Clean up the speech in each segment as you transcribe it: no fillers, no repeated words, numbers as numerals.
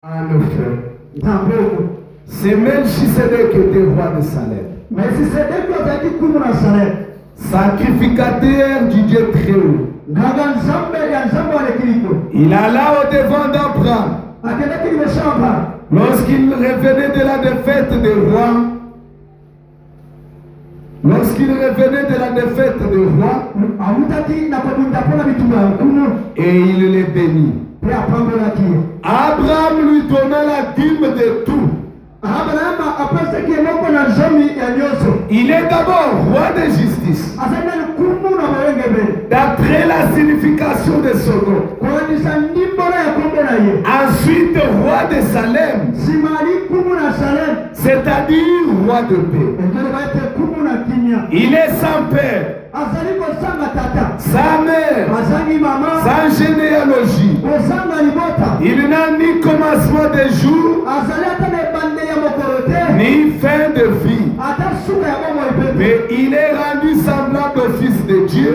Ah, le frère. C'est Melchisedec qui était roi de Salem. Sacrificateur du Dieu très haut. Il alla au devant d'Abraham. Lorsqu'il revenait de la défaite des rois, et il les bénit. Abraham lui donna la dîme de tout. Il est d'abord roi de justice. D'après la signification de son nom. Ensuite, roi de Salem. C'est-à-dire roi de paix. Il est sans père, sa mère, sans généalogie. Il n'a ni commencement de jour, ni fin de vie. Mais il est rendu semblable au Fils de Dieu.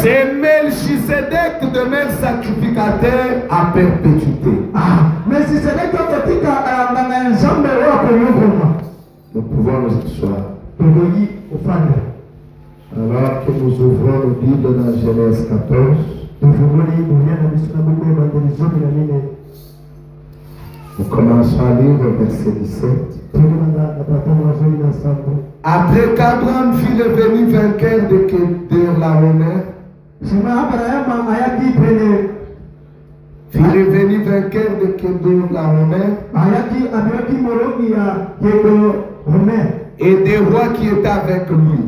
C'est Melchisedec demeure sacrificateur à perpétuité. Nous pouvons nous asseoir. Alors que nous ouvrons le Bible dans Genèse 14. Nous commençons à lire le verset 17. Après qu'Abraham fut revenu vainqueur de Kedorlaomer, et des rois qui étaient avec lui.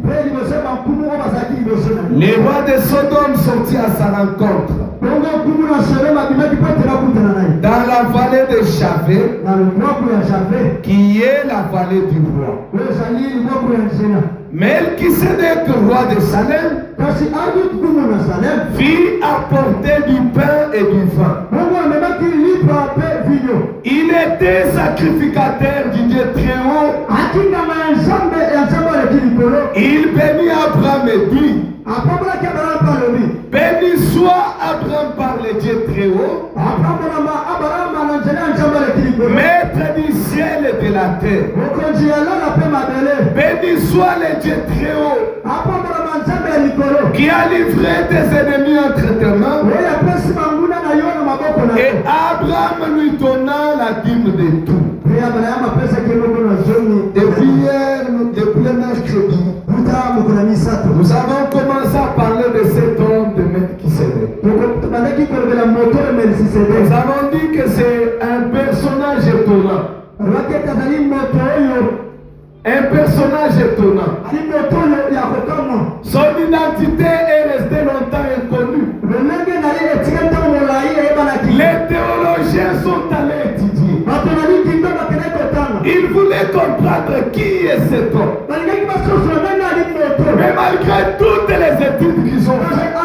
Les rois de Sodome sortirent à sa rencontre. Dans la vallée de Javé, qui est la vallée du roi. Melchisedec, roi de Salem, fit apporter du pain et du vin. Il était sacrificateur du Dieu très haut. Il bénit Abraham et dit: béni soit Abraham par le Dieu très haut, maître du ciel et de la terre. Béni soit le Dieu très haut, qui a livré tes ennemis entre tes mains. Et Abraham lui donna la dîme de tout. Depuis hier, depuis le mercredi, nous avons commencé à parler de cet homme de Melchisedec. Nous avons dit que c'est un personnage étonnant. Un personnage étonnant. Son identité est restée longtemps inconnue. Les théologiens sont allés étudier. Ils voulaient comprendre qui est cet homme. Mais malgré toutes les études qu'ils ont faites,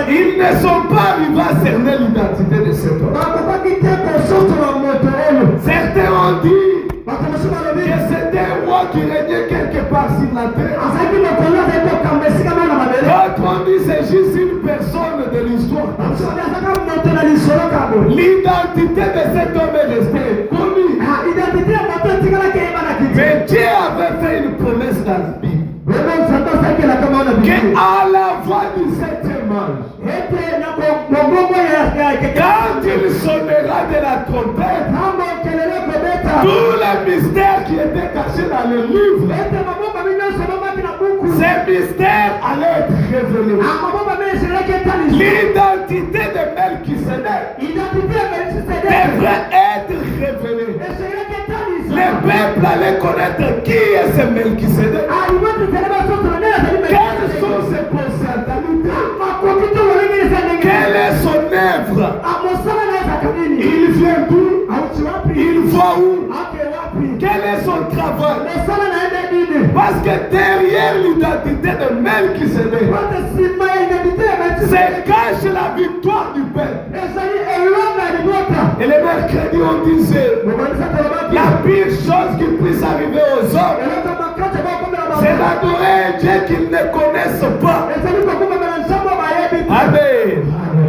ils ne sont pas arrivés à cerner l'identité de cet homme. Certains ont dit que c'était un roi qui régnait quelque part sur la terre. D'autres ont dit que c'est juste une personne de l'histoire. L'identité de cet homme est restée connue. Mais Dieu avait fait une promesse dans la Bible. Qu'à la voix du septième ange, quand il sonnera de la trompette, tout le mystère qui était caché dans le livre, ces mystères allaient être révélés. L'identité de Melchisedec devrait être révélée. Le peuple allait connaître qui est ce Melchisedec. Quelles sont ses potentialités? Quelle est son œuvre? Il vient d'où? Il va où? Quel est son travail? Parce que derrière l'identité de Melchisedec se cache la victoire du peuple. Et le mercredi on disait, la pire chose qui puisse arriver aux hommes, c'est d'adorer un Dieu qu'ils ne connaissent pas. Amen.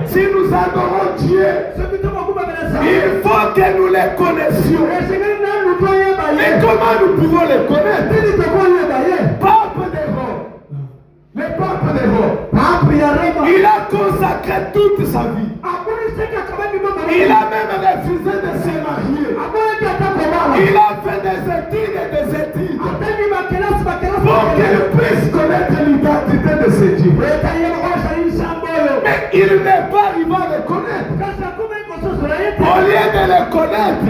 Si nous adorons Dieu, il faut que nous les connaissions. Mais comment nous pouvons les connaître? Pape des rois. Le pape des rois. Il a consacré toute sa vie. Il a même refusé de se marier. Il a fait des études et des études pour qu'il puisse connaître l'identité de ce Dieu. Mais il n'est pas arrivé à le connaître. Au lieu de le connaître,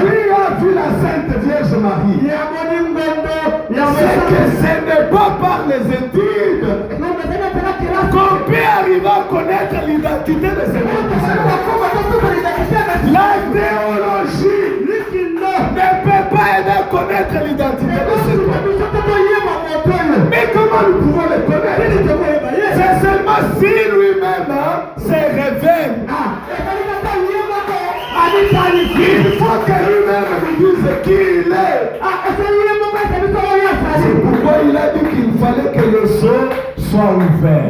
lui a vu la Sainte Vierge Marie. C'est que ce n'est pas par les études qu'on peut arriver à connaître l'identité de ce Dieu. La théologie ne peut pas aider à connaître l'identité de ce Dieu. Mais comment nous pouvons le connaître? C'est seulement si lui-même se révèle. Il faut que lui-même nous dise qui il est. C'est pourquoi il a dit qu'il fallait que le sceau soit ouvert.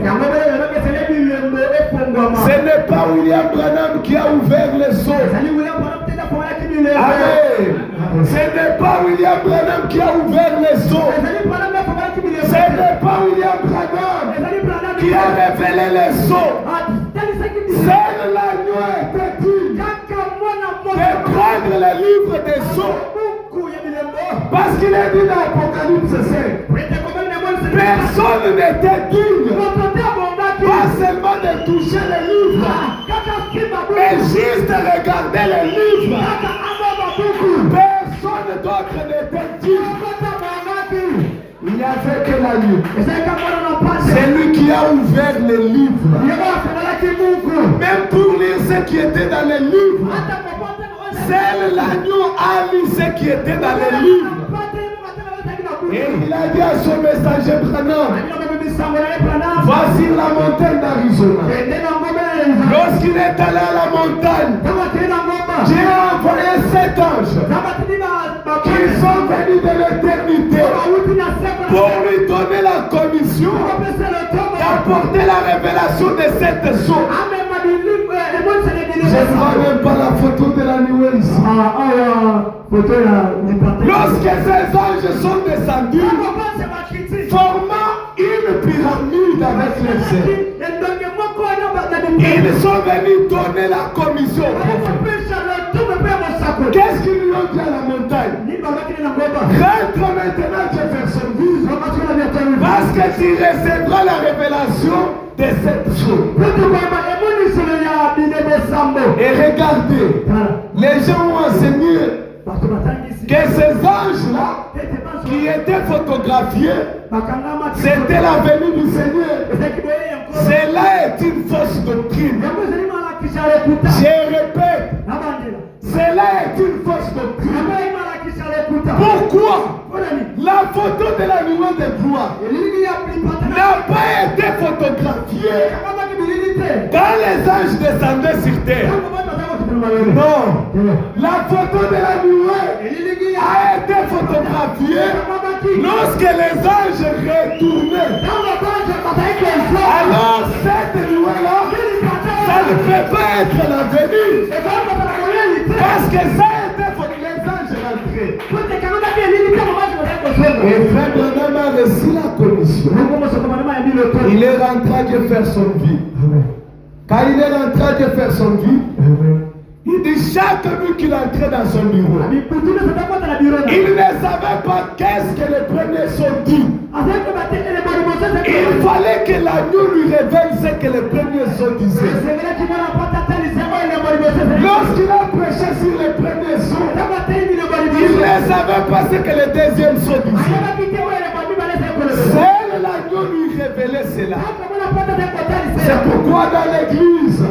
Ce n'est pas William Branham qui a ouvert le sceau. Amen. Ce n'est pas William Branham qui a ouvert le sceau. Ce n'est pas William Branham qui a révélé le sceau. Seul l'agneau était digne de prendre le livre des sceaux. Parce qu'il est dit dans l'Apocalypse 5. Personne n'était digne. Pas seulement de toucher le livre, mais juste de regarder le livre. Personne d'autre n'était digne. Il n'y avait que l'agneau. C'est lui qui a ouvert les livres. Même pour lire ce qui était dans les livres. Seul l'agneau a lu ce qui était dans les livres. Et il a dit à son messager Branham, va sur la montagne d'Arizona. Lorsqu'il est allé à la montagne, Dieu a envoyé 7 anges qui sont venus de l'éternité pour lui donner la commission d'apporter la révélation de 7 sceaux. Je ne vois même pas la photo de la nuée ici. Lorsque ces anges sont descendus, formant une pyramide avec les ailes, ils sont venus donner la commission. Qu'est-ce qu'ils lui ont dit à la montagne? Rentre maintenant Jeffersonville, parce que tu recevras la révélation de cette chose. Et regardez, les gens ont enseigné que ces anges-là qui étaient photographiés, c'était la venue du Seigneur. Cela est une fausse doctrine. Je répète, cela est une fausse doctrine. Pourquoi? La photo de la nuée de gloire n'a pas été photographiée quand les anges descendaient sur terre. Non, la photo de la nuée a été photographiée lorsque les anges retournaient. Alors cette nuée-là, ça ne peut pas être la venue. Parce que ça a été photo, les anges rentraient. Et frère Branham a reçu la commission. Il est rentré à Jeffersonville. Quand il est rentré à Jeffersonville, il dit chaque nuit qu'il entrait dans son bureau, il ne savait pas qu'est-ce que les premiers sont dit. Il fallait que l'agneau lui révèle ce que les premiers sont disaient. Lorsqu'il a prêché sur les premiers sons, il ne savait pas ce que les deuxièmes sons disaient. Seul l'agneau lui révélait cela. C'est pourquoi dans l'église,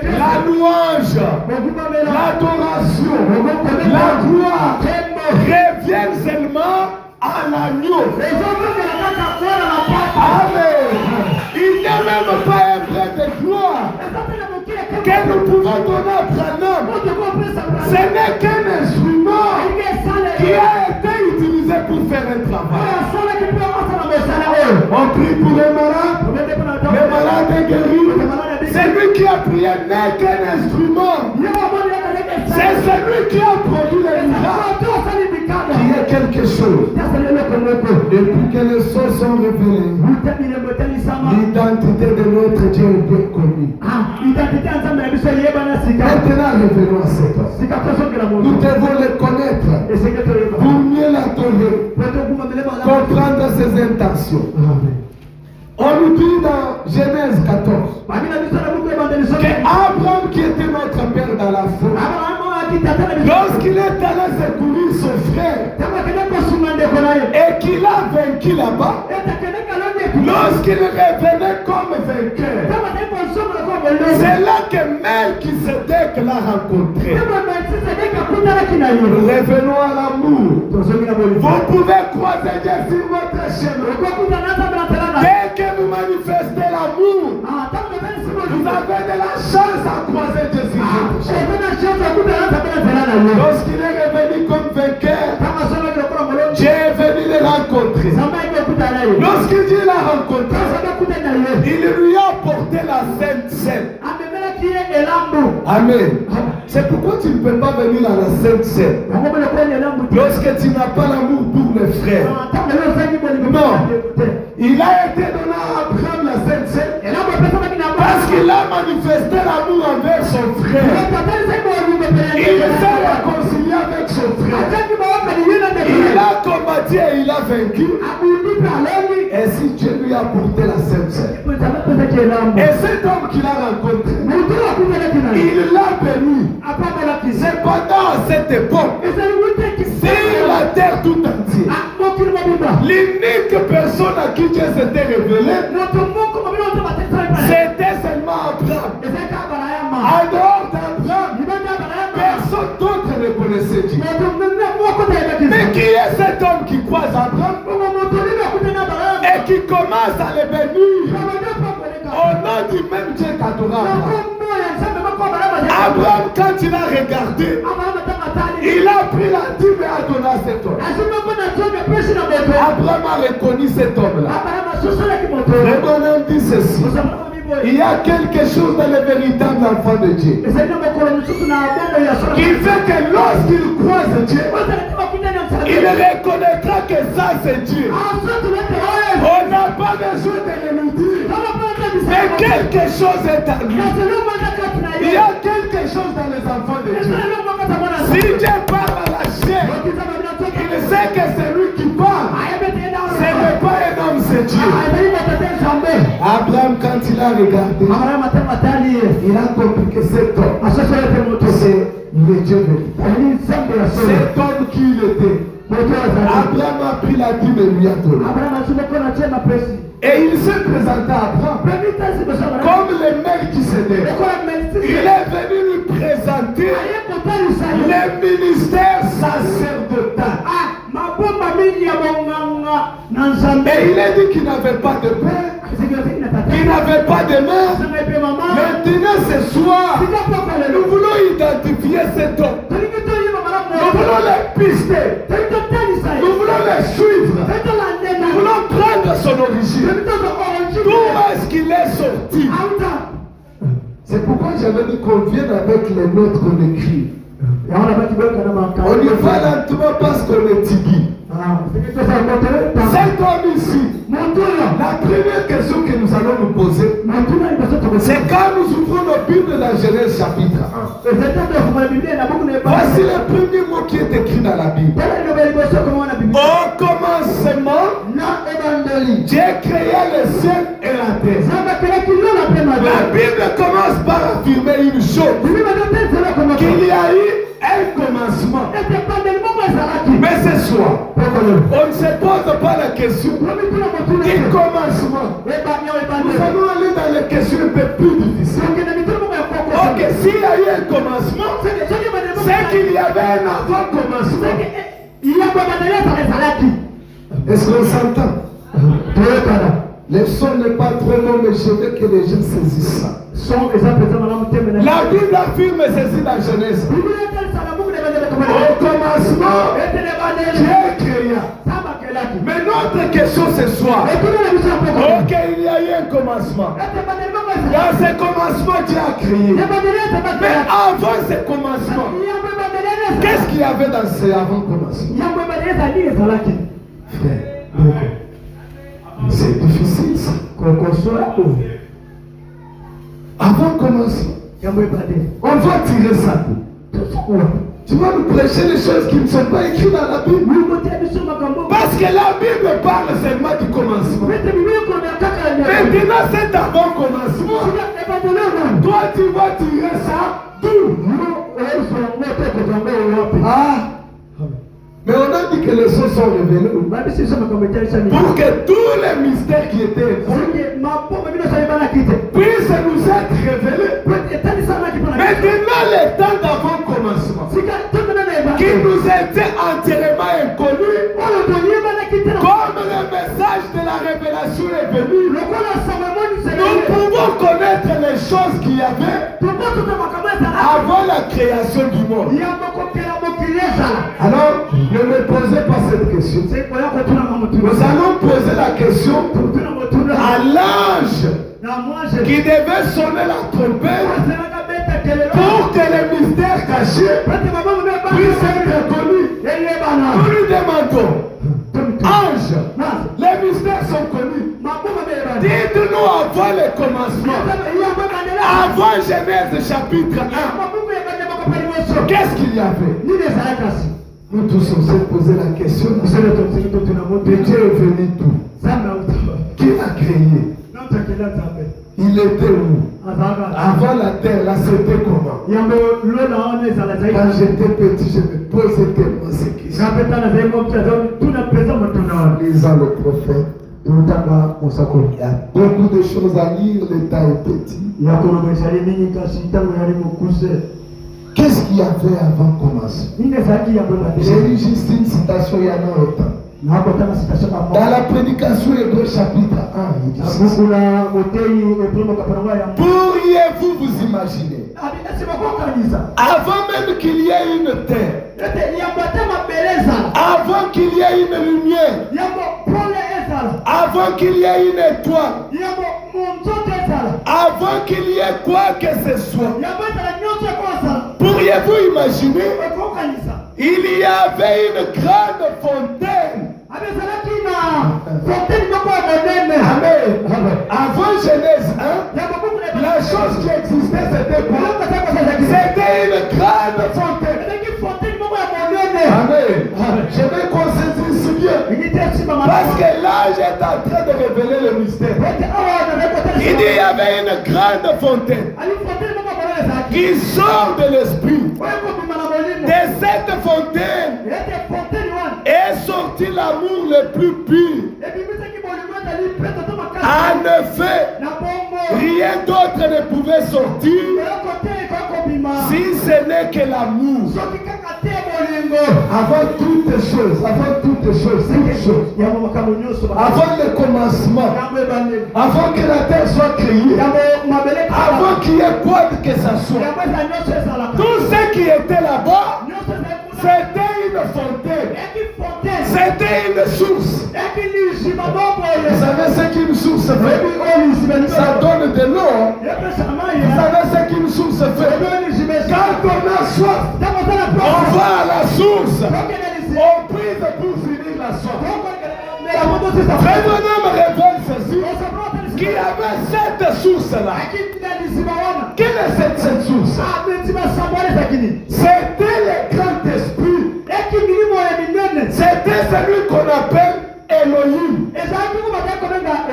la louange, l'adoration, la gloire reviennent seulement à l'agneau. Amen. Il n'y a même pas un vrai de gloire que nous pouvons donner à Branham. Ce n'est qu'un instrument qui a été utilisé pour faire un travail. On prie pour les malades est guéri, C'est lui qui a prié n'est qu'un instrument. C'est celui qui a produit les miracles qui est quelque chose. Depuis que les choses sont révélées, l'identité de notre Dieu est bien connue. Maintenant, revenons à cet homme. Nous devons le connaître pour mieux l'adorer, comprendre ses intentions. On nous dit dans Genèse 14 que Abraham, qui était notre père dans la foi, lorsqu'il est allé secourir son frère et qu'il a vaincu là-bas, lorsqu'il revenait comme vainqueur, c'est là que Melchisédek l'a rencontré. Revenons à l'amour. Vous pouvez croiser Dieu sur votre chemin. Dès que vous manifestez l'amour, vous avez de la chance à croiser Dieu sur votre chemin. Lorsqu'il est revenu comme vainqueur, Dieu est venu le rencontrer. Lorsqu'il dit l'a rencontré, il lui a apporté la Sainte Seine. Amen. C'est pourquoi tu ne peux pas venir à la Sainte Seine lorsque tu n'as pas l'amour pour les frères. Non. Il a été donné à Abraham la Sainte Seine parce qu'il a manifesté l'amour envers son frère. Il s'est réconcilié avec son frère. Il a combattu et il a vaincu. Et si Dieu lui a apporté la Sainte Seine, et cet homme qu'il a rencontré, il l'a béni. Cependant, à cette époque, sur la terre tout entière, l'unique personne à qui Dieu s'était révélé, c'était seulement Abraham. En dehors d'Abraham, personne d'autre ne connaissait Dieu. Mais qui est cet homme qui croise Abraham et qui commence à le bénir au nom du même Dieu qu'adora Abraham, quand il a regardé, il a pris la dîme et a donné à cet homme. Abraham a reconnu cet homme-là. Le bonhomme dit ceci: il y a quelque chose dans le véritable enfant de Dieu qui fait que lorsqu'il croise Dieu, il reconnaîtra que ça c'est Dieu. On n'a pas besoin de le nous dire, mais quelque chose est à lui. Il y a quelque chose dans les enfants de Dieu. Si Dieu parle à la chair, il sait que c'est lui qui parle. Ce n'est pas un homme, c'est Dieu. Abraham, quand il a regardé, il a compris que cet homme, c'est le Dieu véritable. Cet homme qui il était, Abraham a pris la dîme et lui a donné. Et il s'est présenté à Abraham comme le Melchisédek. Il est venu lui présenter le ministère sacerdotal. Et il a dit qu'il n'avait pas de père, qu'il n'avait pas de mère. Maintenant ce soir, nous voulons identifier cet homme. Nous voulons le pister. Nous voulons le suivre. Nous voulons prendre son origine. D'où est-ce qu'il est sorti? C'est pourquoi j'avais dit qu'on vienne avec les notes qu'on écrit. On y va lentement parce qu'on est tigui. Cet homme ici, la première question que nous allons nous poser, c'est quand nous ouvrons nos Bibles dans Genèse chapitre 1. Voici le premier mot qui est écrit dans la Bible. Au commencement, Dieu créa le ciel et la terre. La Bible commence par affirmer une chose, qu'il y a eu un commencement. Mais ce soir, on ne se pose pas la question du commencement. Nous allons aller dans les questions un peu plus difficiles. Ok, s'il y a eu un commencement, c'est qu'il y avait un avant-commencement. Est-ce qu'on s'entend? Le son n'est pas trop long, mais je veux que les gens saisissent ça. La Bible affirme ceci dans Genèse. Au commencement, Dieu créa. Mais notre question ce soir, ok, il y a eu un commencement. Dans ce commencement, Dieu a créé. Mais avant ce commencement, qu'est-ce qu'il y avait dans ce avant commencement? Frère, c'est difficile ça. Avant commencement, on va tirer ça. Tu vas nous prêcher des choses qui ne sont pas écrites dans la Bible. Parce que la Bible parle seulement du commencement. Maintenant, c'est avant commencement. Toi, tu vas tirer ça d'où? Ah! Mais on a dit que les choses sont révélées pour que tous les mystères qui étaient puissent nous être révélés. Maintenant, le temps d'avant commencement, qui nous était entièrement inconnu, comme le message de la révélation est venu, nous pouvons connaître les choses qu'il y avait avant la création du monde. Alors, ne me posez pas cette question. Nous allons poser la question à l'ange qui devait sonner la trompette pour que les mystères cachés puissent être connus. Nous lui demandons, ange, les mystères sont connus. Dites-nous avant le commencement, avant Genèse chapitre 1, qu'est-ce qu'il y avait? Nous tous on s'est posé la question. Mais Dieu est venu d'où? Qui l'a créé? Il était où? Avant la terre, là c'était comment? Quand j'étais petit, je me posais tellement ces questions. Lisant le prophète, il y a beaucoup de choses à lire, le temps est petit. Qu'est-ce qu'il y avait avant commencer? J'ai lu juste une citation il y a longtemps. Dans la prédication hébreu chapitre 1, il dit pourriez-vous vous imaginer, avant même qu'il y ait une terre, avant qu'il y ait une lumière, avant qu'il y ait une étoile, avant qu'il y ait quoi que ce soit, pourriez-vous imaginer, il y avait une grande fontaine. Amen. Avant Genèse 1, la chose qui existait c'était quoi? C'était une grande fontaine. Amen. Je vais qu'on saisisse bien. Parce que l'ange est en train de révéler le mystère. Il dit il y avait une grande fontaine qui sort de l'esprit. De cette fontaine est sorti l'amour le plus pur. En effet, rien d'autre ne pouvait sortir si ce n'est que l'amour. Avant toutes choses, avant le commencement, avant que la terre soit créée, avant qu'il y ait quoi que ça soit, tout ce qui était là-bas, c'était une fontaine, c'était une source. Vous savez ce qu'une source fait? Ça donne de l'eau. Vous savez ce qu'une source fait? Quand on a soif, on va à la source. On prie pour finir la soif. Frère Branham révèle ceci, qu'il y avait cette source-là. Quelle est cette source? C'était le grand esprit. C'était celui qu'on appelle Elohim.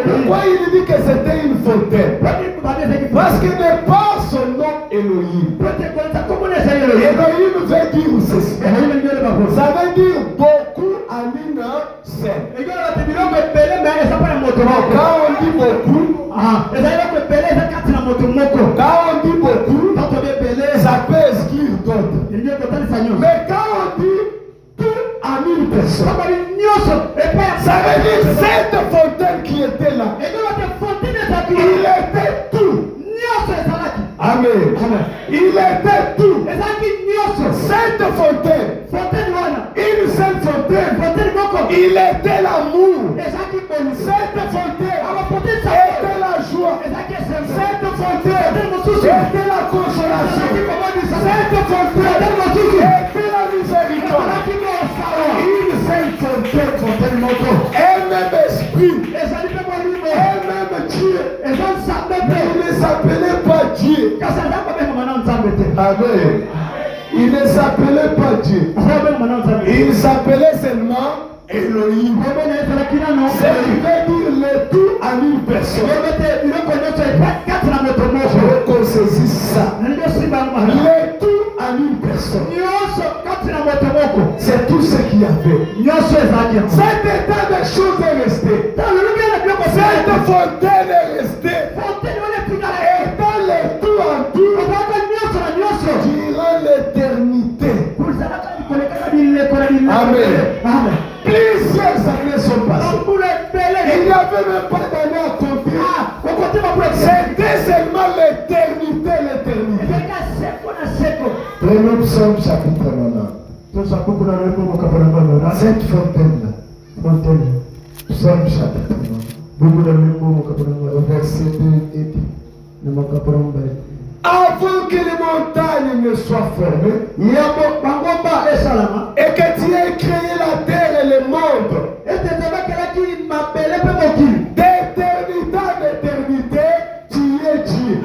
Pourquoi il dit que c'était une fontaine? Parce que n'est pas son nom Elohim. Elohim veut dire ceci. Ça veut dire beaucoup en une scène. Quand on dit beaucoup, ça peut exclure d'autres. Mais quand on dit tout en une personne, ça veut dire cette fontaine qui était là, il était tout. Amen. Il était tout. Cette fontaine, une seule fontaine, il était l'amour. Cette fontaine était la joie. Cette était la consolation. Cette fontaine était la miséricorde. Une seule fontaine, un même esprit, un même Dieu. Mais il ne s'appelait pas Dieu. Amen. Il ne s'appelait pas Dieu. Il s'appelait seulement Elohim. C'est qui veut dire le tout en une personne. Je veux qu'on saisisse ça. Le tout en une personne. C'est tout ce qu'il y avait. Cet état de choses est resté. Cette fontaine est restée. Et dans le tout en tout, durant l'éternité. Amen. Plusieurs années sont passées. Il n'y avait même pas d'année à compter. C'était seulement l'éternité. Prenons Psaume chapitre 90. Cette fontaine-là. Psaume chapitre 90. Verset 2 et 10. Avant que les montagnes ne soient formées, et que tu aies créé la terre et le monde, d'éternité en éternité, tu es Dieu.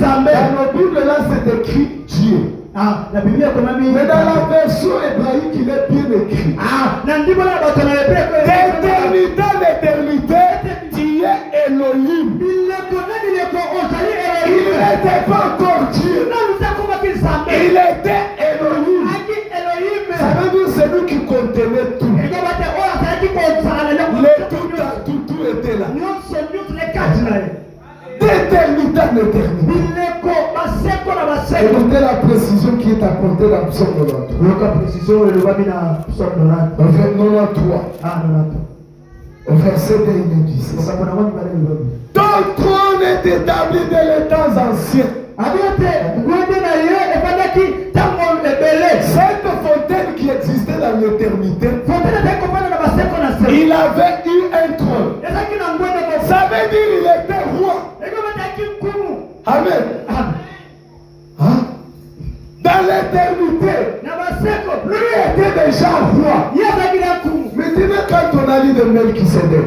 Dans la Bible, là, c'est écrit Dieu. Mais dans la version hébraïque, il est bien écrit. D'éternité en éternité, tu es Elohim. Il n'était pas encore Dieu. Il était Elohim. Ça veut dire c'est lui qui contenait tout. Tout était là. D'éternité en éternité. Écoutez la précision qui est apportée dans Psaume 93. Au verset 2, il dit ceci. Ton trône est établi dès les temps anciens. Cette fontaine qui existait dans l'éternité, il avait eu un trône. Ça veut dire qu'il était roi. Amen. Hein? Dans l'éternité, lui était déjà roi. Maintenant, quand on a lu de Melchisedec,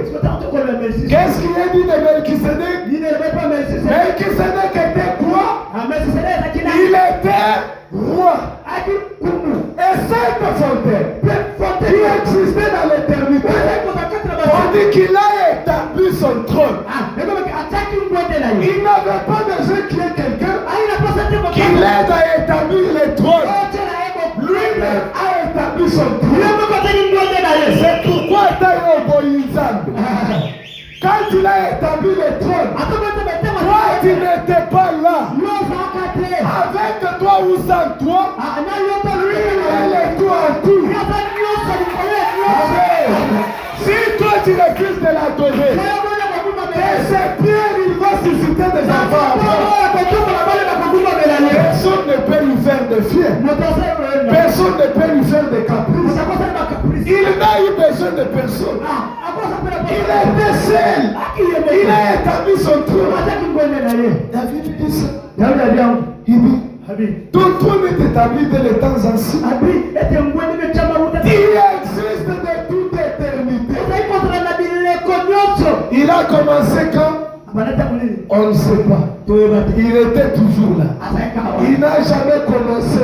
qu'est-ce qu'il a dit de Melchisedec? Melchisedec était quoi? Il était roi. Et cette fontaine qui existait dans l'éternité, on dit qu'il a établi son trône. Il n'avait pas besoin qu'il y ait quelqu'un qui l'aide à établir le trône. Lui-même a établi son trône. C'est pourquoi quand il a établi le trône, toi tu n'étais pas là. Avec toi ou sans toi, lui il est tout en tout. Si toi tu refuses de l'adorer, ces pierres il va susciter des enfants. Personne ne peut lui faire de fier. Personne ne peut lui faire de caprice. Il n'a eu besoin de personne. Il était seul. Il a établi son trône. David dit ça. Il dit, ton trône est établi dès les temps anciens. Il existe de toute éternité. Il a commencé quand? On ne sait pas. Il était toujours là. Il n'a jamais commencé.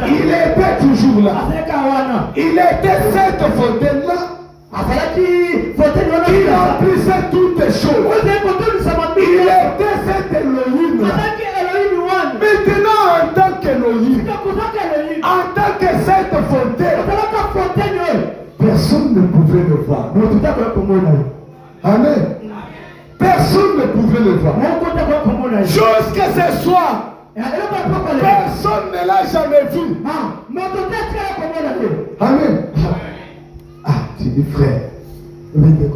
Il était toujours là. Il était cette fontaine-là. Il remplissait toutes les choses. Il était cet Elohim. Maintenant, en tant qu'Elohim, en tant que cette fontaine, personne ne pouvait le voir. Amen. Personne ne pouvait le voir. Jusqu'à ce soir, personne ne l'a jamais vu. Amen. Ah, tu dis frère,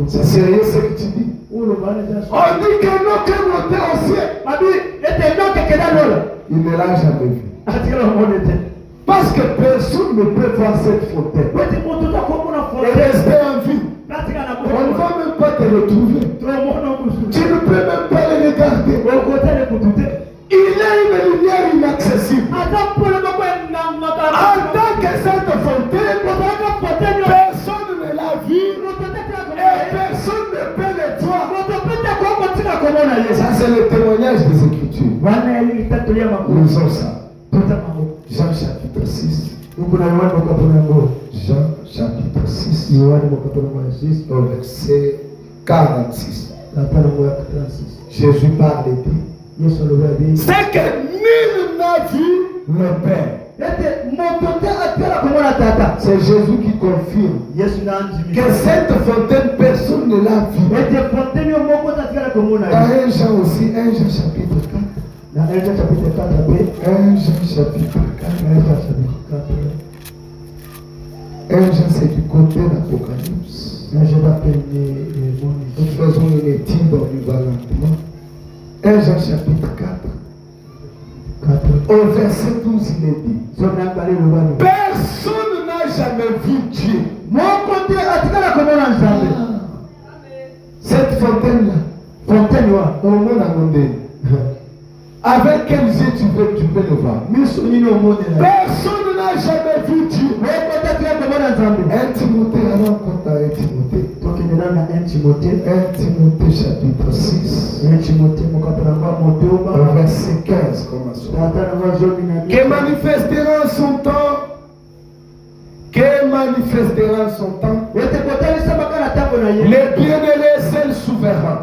c'est sérieux ce que tu dis? On dit que non, que monter au ciel. Il ne l'a jamais vu. Parce que personne ne peut voir cette fontaine et rester en vie. On ne va même pas te retrouver. Tu ne peux même Écritures. Lisons ça. Jean chapitre 6. Jean chapitre 6. Au verset 46. Jésus parle et dit, c'est que nul n'a vu le Père. C'est Jésus qui confirme que cette fontaine, personne ne l'a vue. Dans 1 Jean aussi, 1 Jean chapitre 4. 1 Jean chapitre 4. 1 Jean, c'est du côté d'Apocalypse. Nous faisons une étude dans le valentement. 1 Jean chapitre 4. Au verset 12, il est dit, personne n'a jamais vu Dieu. Cette fontaine-là, au monde amondé, avec quels yeux tu peux le voir? Personne n'a jamais vu Dieu. 1 Timothée, alors quand tu as 1 Timothée. 1 Timothée chapitre 6. Verset 15 commençons. Que manifestera son temps. Que manifestera son temps. Les bienheureux, celles souverains.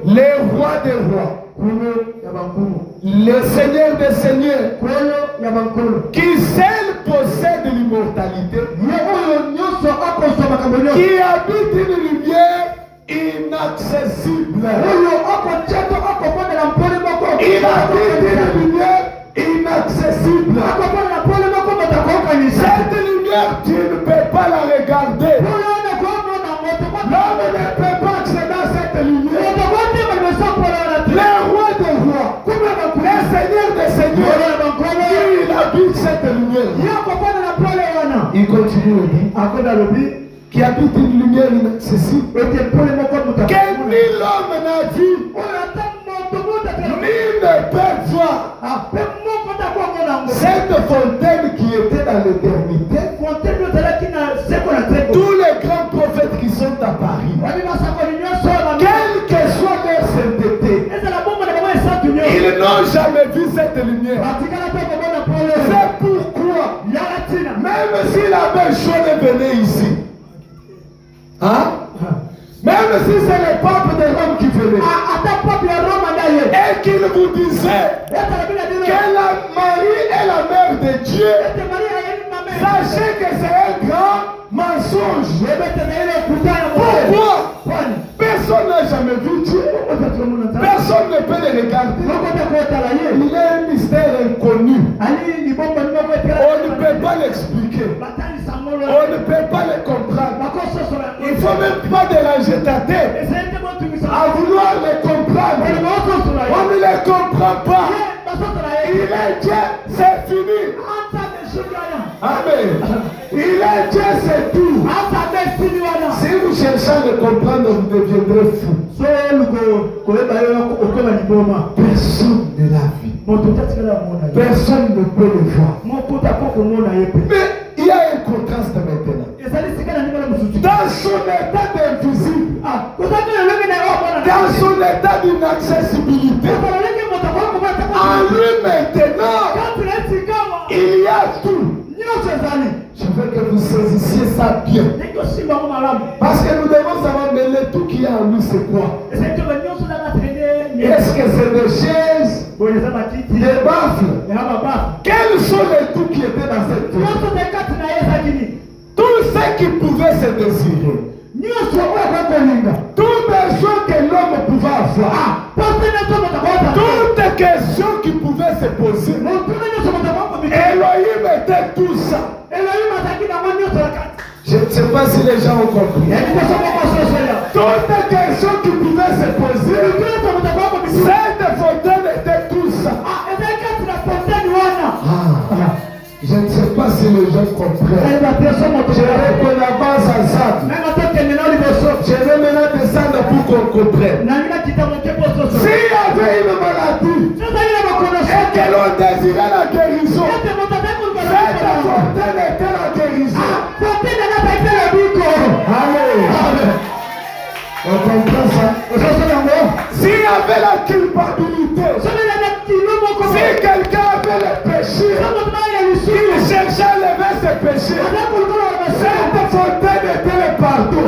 Les rois des rois. Le Seigneur des seigneurs, qui seul possède l'immortalité, qui habite une lumière inaccessible. Il habite une lumière inaccessible. Cette lumière, tu ne peux pas la regarder. L'homme ne peut pas accéder à cette lumière. Les rois des rois, les seigneurs des seigneurs, il habite cette lumière. Il continue à dire, qui habite une lumière inaccessible, que ni l'homme n'a vu, ni ne peut voir. Cette fontaine qui était dans l'éternité, tous les grands prophètes qui sont à Paris, quelle que soit leur sainteté, ils n'ont jamais vu cette lumière. C'est pourquoi, même si la belle chose venait ici, hein? Même si c'est le pape de Rome qui venait, et qu'il vous disait que la Marie est la mère de Dieu, sachez que c'est un grand mensonge. Pourquoi? Personne n'a jamais vu Dieu. Personne ne peut le regarder. Il est un mystère inconnu. On ne peut pas l'expliquer. On ne peut pas le comprendre. Il ne faut même pas déranger ta tête à vouloir le comprendre. On ne le comprend pas. Il est Dieu, c'est fini. Amen. Il est Dieu, c'est tout. Si vous cherchez à le comprendre, vous deviendrez fou. Personne ne l'a vu. Personne ne peut le voir. Mais il y a un contraste maintenant. Dans son état d'invisible, dans son état d'inaccessibilité, en lui maintenant, il y a tout. Je veux que vous saisissiez ça bien. Parce que nous devons savoir mêler tout qu'il y a en nous, c'est quoi? Est-ce que c'est des chaises, des baffles? Quels sont les tout qui étaient dans cette vie? Tout ce qui pouvait se désirer. Toutes les choses que l'homme pouvait avoir. Toutes les questions qui pouvaient se poser. Elohim était tout ça. Je ne sais pas si les gens ont compris. Toutes les questions qui pouvaient se poser. Cette fontaine était tout ça. Je ne sais pas si les gens comprennent. Je vais qu'on avance ensemble. Je vais maintenant descendre pour qu'on comprenne. S'il y avait une maladie et que l'on désirait la guérison, cette fontaine était la guérison. Allez, on comprend ça. Si S'il y avait la culpabilité, si quelqu'un avait le péché, il cherchait à lever ses péchés. Cette fontaine était le pardon.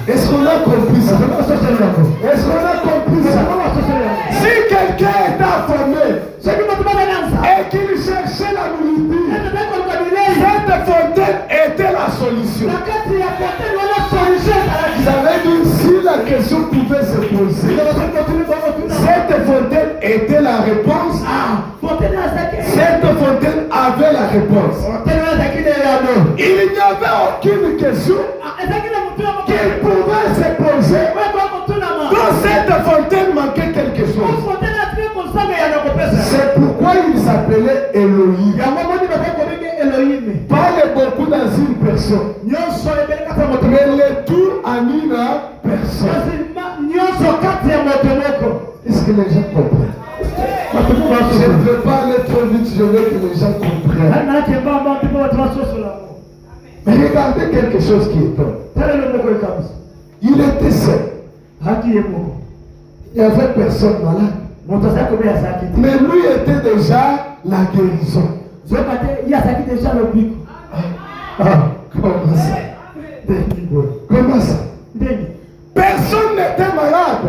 Est-ce qu'on a compris ça? Est-ce qu'on a compris ça? Si quelqu'un est affamé et qu'il cherchait la nourriture, cette fontaine était la solution. Ça veut dire si la question pouvait se poser, cette fontaine était la réponse. Cette fontaine avait la réponse. Il n'y avait aucune question qu'il pouvait se poser. Dans cette fontaine manquait quelque chose. C'est pourquoi il s'appelait Elohim. Pas beaucoup dans une personne, mais le tout en une personne. Est-ce que les gens comprennent? Je ne veux pas aller trop vite, je veux que les gens comprennent. Mais regardez quelque chose qui est bon. Il était seul. Il n'y avait personne malade. Mais lui était déjà la guérison. Comment ça? Comment ça? Personne n'était malade.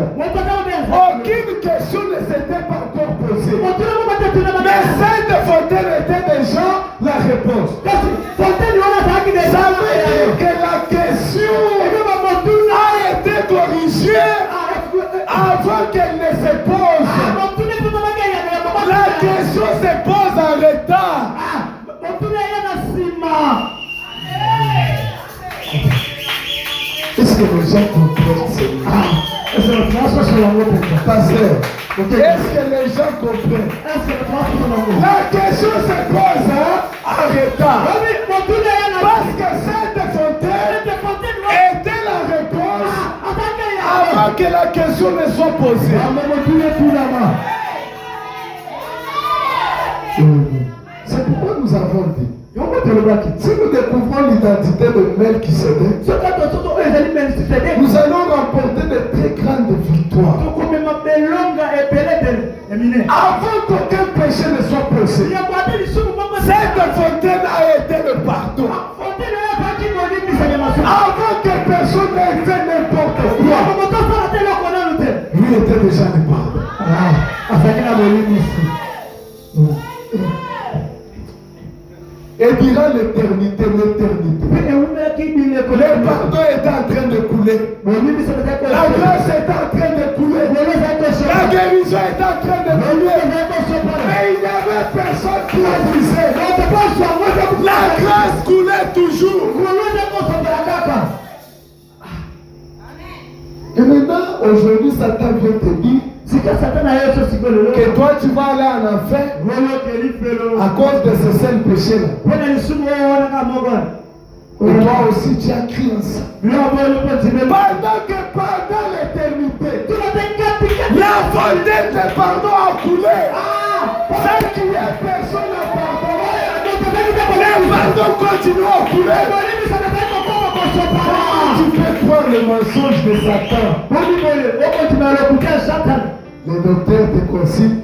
Aucune question ne s'était pas encore posée. Mais cette fontaine était déjà la réponse. Ça veut dire que la question a été corrigée avant qu'elle ne se pose. La question se pose en retard. Est-ce que les gens comprennent cela? Pasteur, est-ce que les gens comprennent? La question se pose en retard. Parce que cette fontaine était la réponse avant que la question ne soit posée. C'est pourquoi nous avons dit, si nous découvrons l'identité de Melchisédek, nous allons remporter de très grandes victoires. Avant qu'aucun péché ne soit posé, cette fontaine a été le pardon. Avant que personne n'ait fait n'importe quoi, lui était déjà le pardon. Et durant l'éternité, le pardon est en train de couler. La grâce est en train de couler. La guérison est en train de couler. Mais il n'y avait personne qui l'a brisé. La grâce coulait toujours. Et maintenant, aujourd'hui, Satan vient te dire que toi tu vas aller en enfer à cause de ce seul péché-là. Et toi aussi tu as crié en ça. Pendant que pendant l'éternité, la fontaine de pardon a coulé. Sans qu'il y ait personne à pardonner, le pardon continue à couler. Tu peux croire le mensonge de Satan. Le docteur te consulte.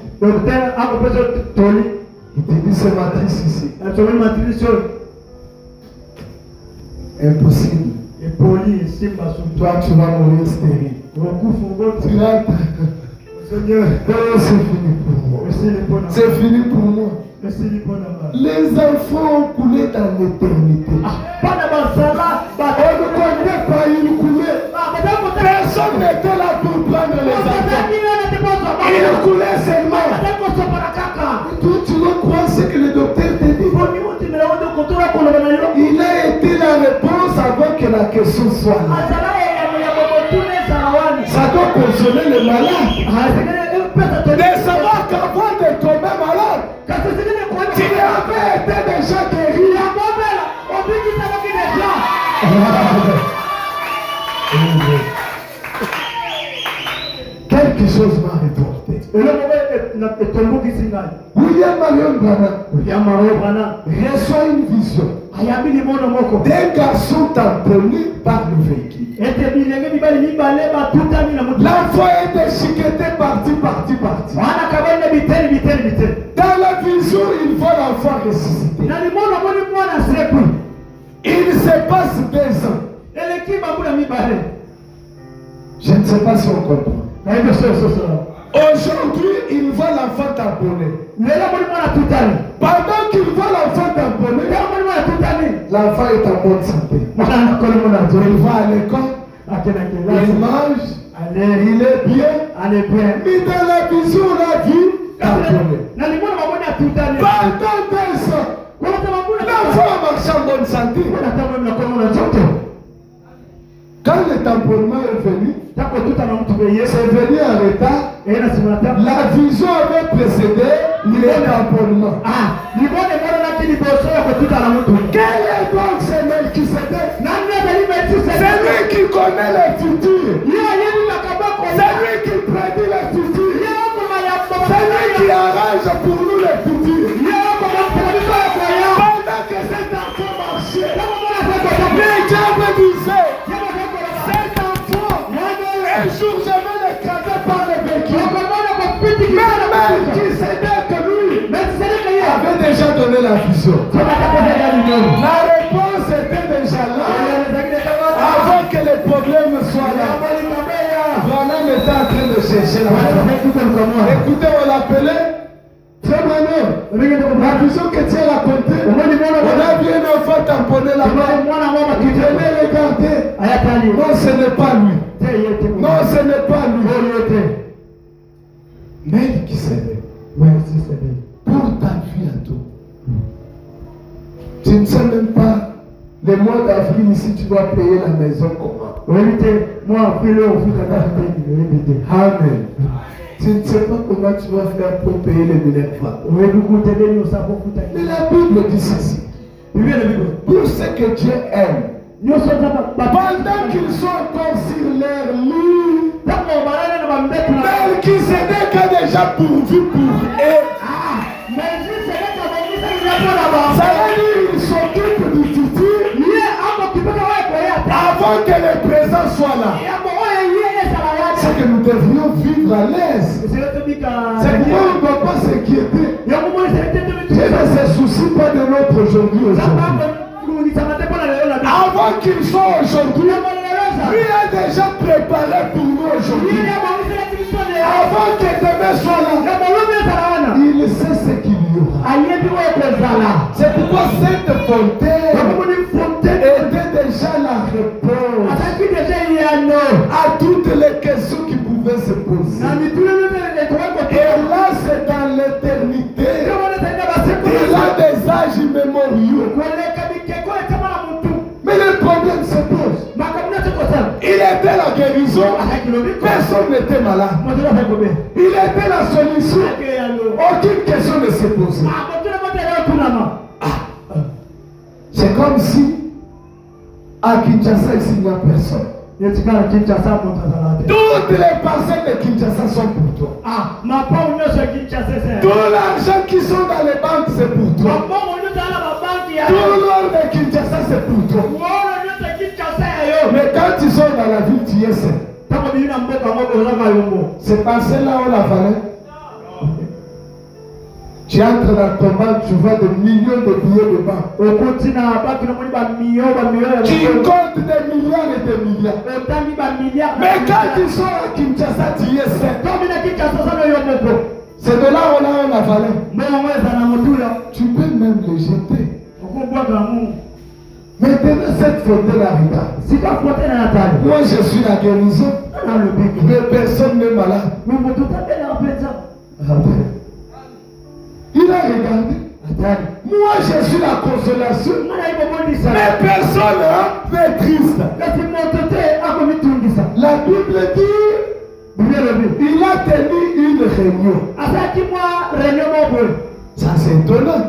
Il te dit c'est matrice ici. Impossible. Toi tu vas mourir stérile. Tu rentres. Seigneur, c'est fini pour moi. C'est fini pour moi. Les enfants ont coulé dans l'éternité. On ne connaît pas une coulée. Personne n'était là pour prendre les enfants. Il coulait seulement. Toi, tu dois croire ce que le docteur te dit. Il a été la réponse avant que la question soit là. Ça doit consoler le malade. De savoir qu'avant de tomber malade, tu avais été déjà guéri. Quelque chose m'a reporté. William Marion Branham reçoit une vision d'un garçon tamponné par le véhicule. L'enfant est déchiqueté parti. Dans la vision, il voit l'enfant ressusciter. Il se passe 2 ans. Je ne sais pas si on comprend. Aujourd'hui, il voit l'enfant tamponné. Pendant qu'il voit l'enfant tamponné, l'enfant est en bonne santé. Il va à l'école, il mange, il est bien. Mais dans la vision, on a vu tamponné. Pendant 2 ans, l'enfant marche en bonne santé. Quand le tamponnement est venu, c'est venu en retard. La vision avait précédé le tamponnement. Quel est donc ce Melchisédek? C'est lui qui connaît le futur. C'est lui qui prédit le futur. C'est lui qui arrange pour nous le futur. Pendant que cet enfant marchait, les diables disaient, un jour je vais l'écraser par le véhicule. Mais Melchisédek, lui, avait déjà donné la vision. La réponse était déjà là. Avant que les problèmes soient là. Voilà, on était en train de chercher la vision. Écoutez, on l'appelait. La vision que tu as racontée, on a vu un enfant tamponner la main. Tu venais regarder. Non, ce n'est pas lui. Non, ce n'est pas lui. Melchisédek, pour ta vie à toi, tu ne sais même pas le mois d'avril ici, tu dois payer la maison comment? Amen. Tu ne sais pas comment tu vas faire pour payer les Minerva. Mais la Bible dit ceci. Pour ce que Dieu aime, pendant qu'ils sont encore sur leur lit, Melchisédek a déjà pourvu pour eux. Ça veut dire qu'ils s'occupent du futur avant que le présent soit là. C'est que nous devrions vivre à l'aise. C'est pourquoi on ne doit pas s'inquiéter. Dieu ne se soucie pas de notre aujourd'hui. Avant qu'ils soient aujourd'hui, lui a déjà préparé pour nous aujourd'hui. Avant que demain soit là, il sait ce qu'il y aura. C'est pourquoi cette fontaine était déjà la réponse à toutes les questions qui pouvaient se poser. Et là, c'est dans l'éternité. Il a des âges immémoriaux. Mais le problème se pose. Il était la guérison. Personne n'était malade. Il était la solution. Aucune question ne s'est posée. C'est comme si à Kinshasa ici il n'y a personne. Toutes les parcelles de Kinshasa sont pour toi. Tout l'argent qui sont dans les banques c'est pour toi. Tout l'or de Kinshasa c'est pour toi. Mais quand tu sors dans la ville, tu es seul. Ces parcelles-là ont la valeur. Tu entres dans ton banque, tu vois des millions de billets de banque. Tu comptes des milliards et des milliards. Mais quand tu sors à Kinshasa, tu es seul. C'est de là où on a la valeur. Tu peux même les jeter. Maintenant, cette fontaine arriva. Moi, je suis la guérison. Mais personne n'est malade. Il a regardé. Moi, je suis la consolation. Mais personne n'est triste. La Bible dit il a tenu une réunion. Ça, c'est étonnant.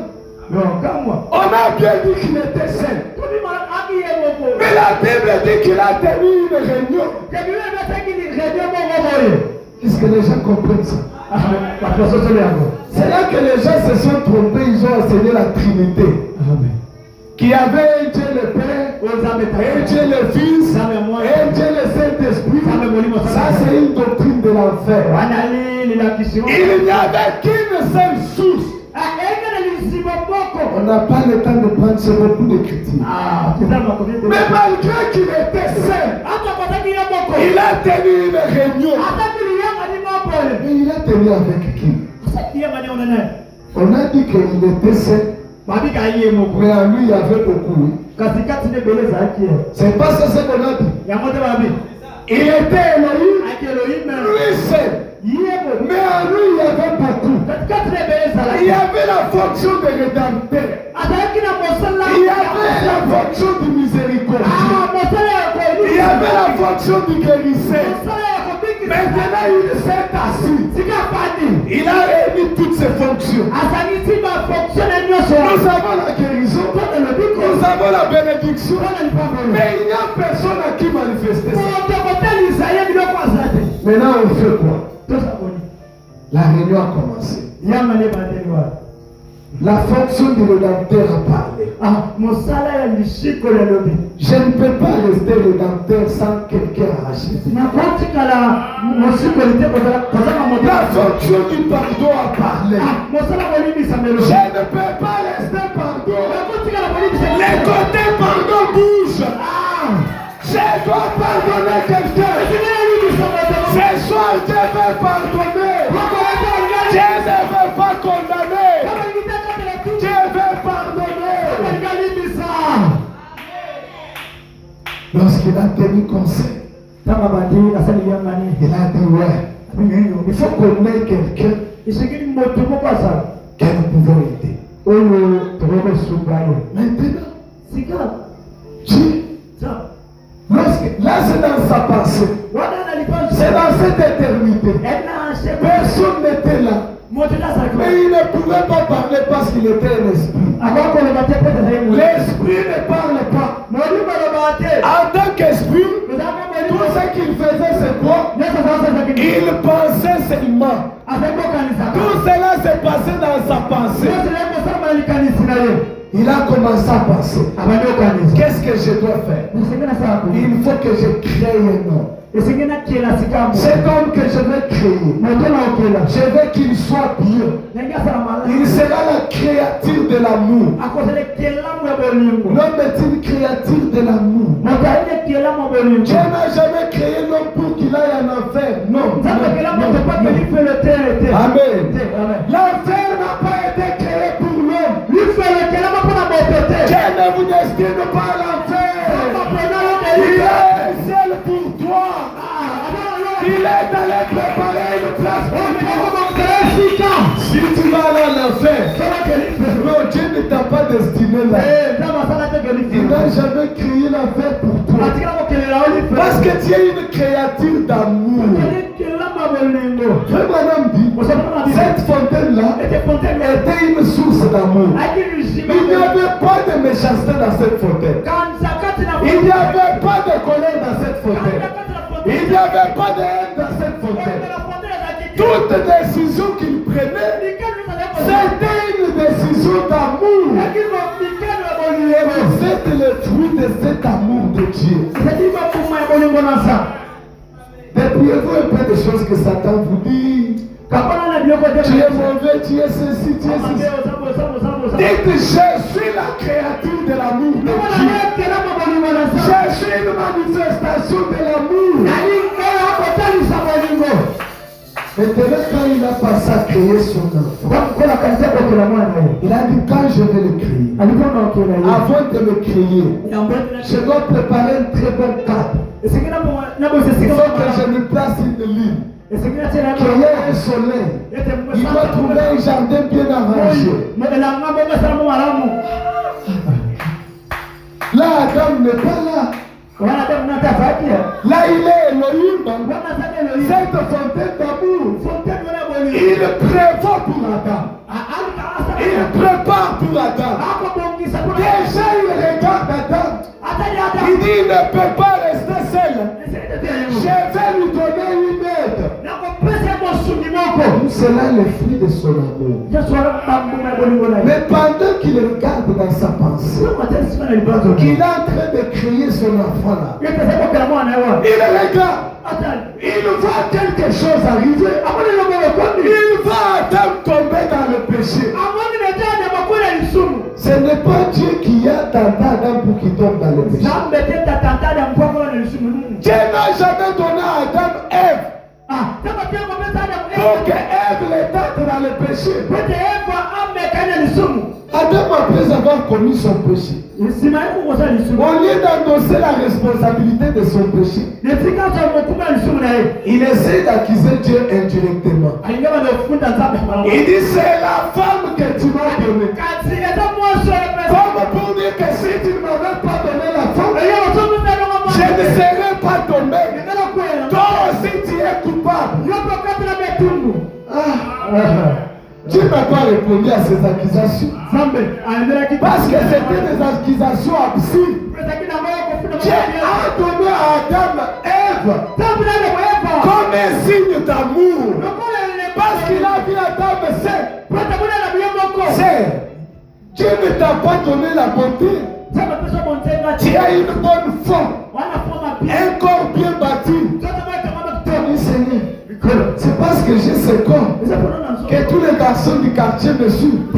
On a bien dit qu'il était seul. Mais la Bible dit qu'il a tenu une réunion. Est-ce que les gens comprennent ça? C'est là que les gens se sont trompés. Ils ont enseigné la Trinité. Qui avait un Dieu le Père, et Dieu le Fils, et Dieu le Saint-Esprit. Ça, c'est une doctrine de l'enfer. Il n'y avait qu'une seule source. On n'a pas le temps de prendre sur beaucoup d'écriture. Mais malgré qu'il était seul, il a tenu une réunion. Mais il a tenu avec qui? On a dit qu'il était seul. Mais en lui, il y avait beaucoup. C'est pas ça ce qu'on a dit. Il était Elohim, lui seul. Mais en lui, il y avait beaucoup. Il y avait la fonction de rédempteur. Il y avait la fonction du miséricordieux. Il y avait la fonction du guérisseur. Maintenant, il s'est assis. Il a réuni toutes ses fonctions. Nous avons la guérison. Nous avons la bénédiction. Mais il n'y a personne à qui manifester ça. Maintenant, on fait quoi? La réunion a commencé. La fonction du rédempteur a parlé. Je ne peux pas rester rédempteur sans quelqu'un arracher. La fonction du pardon a parlé. Je ne peux pas rester pardon. Les côtés pardon bougent. Je dois pardonner quelqu'un. Ce soir, je vais pardonner. Je ne veux pas condamner. Je vais pardonner. Lorsqu'il a tenu conseil, il a dit ouais, il faut qu'on ait quelqu'un que nous pouvons aider. Maintenant, Dieu, là c'est dans sa pensée, c'est dans cette éternité. Personne n'était là. Mais il ne pouvait pas parler parce qu'il était un esprit. L'esprit ne parle pas. En tant qu'esprit, tout ce qu'il faisait, c'est quoi? Il pensait seulement. Tout cela s'est passé dans sa pensée. Il a commencé à penser. Qu'est-ce que je dois faire? Il faut que je crée un homme. Cet homme que je vais créer, je veux qu'il soit bien. Il sera la créature de l'amour. L'homme est une créature de l'amour. Dieu n'a jamais créé l'homme pour qu'il aille en enfer. Non. Amen. L'enfer n'a pas été créé pour l'homme. Dieu ne vous destine pas à l'enfer. Il est seul pour toi. Il est allé préparer une place pour toi. Si tu vas aller à l'enfer, non, Dieu ne t'a pas destiné là. Il n'a jamais créé l'enfer pour toi. Parce que tu es une créature d'amour. Frère Branham dit, cette fontaine-là était une source d'amour. Il n'y avait pas de méchanceté dans cette fontaine. Il n'y avait pas de colère dans cette fontaine. Il n'y avait pas de haine dans cette fontaine. Toute décision qu'il prenait, c'était une décision d'amour. Et vous êtes le fruit de cet amour de Dieu. Dépliez-vous un peu de choses que Satan vous dit. Tu es mauvais, tu es ceci, tu es ceci. Dites, je suis la créature de l'amour de Dieu. Je suis une manifestation de l'amour. Maintenant, quand il a passé à créer son enfant, il a dit, quand je vais le créer, avant de le créer, je dois préparer un très bon cadre. Il faut que je me place une ligne. Qu'il y ait un soleil. Il doit trouver un jardin bien arrangé. Là, Adam n'est pas là. Là, il est Elohim. Cette fontaine d'amour. Il prévoit pour Adam. Il prépare pour Adam. Déjà, il regarde Adam. Il dit, il ne peut pas rester seul. Je vais lui donner une aide. c'est là le fruit de son amour. Mais pendant qu'il regarde dans sa pensée, qu'il est en train de créer son enfant là, il regarde, il voit quelque chose arriver, il va Adam tomber dans le péché. Ce n'est pas Dieu qui a tenté Adam pour qu'il tombe dans le péché. Dieu n'a jamais donné à Adam Ève pour que Ève les tente dans le péché. Adam, après avoir commis son péché, au lieu d'endosser la responsabilité de son péché, il essaie d'accuser Dieu indirectement. Il dit, c'est la femme que tu m'as donnée. Comme pour dire que si tu ne m'avais pas donné la femme, je ne serais pas tombé. Toi aussi tu es coupable. Dieu n'a pas répondu à ces accusations. Parce que c'était des accusations absurdes. Dieu a donné à Adam Ève comme un signe d'amour. Parce qu'il a vu Adam, c'est Dieu ne t'a pas donné la beauté. Tu as une bonne forme, un corps bien bâti. Seigneur, c'est parce que j'ai ce corps que tous les garçons du quartier me suivent.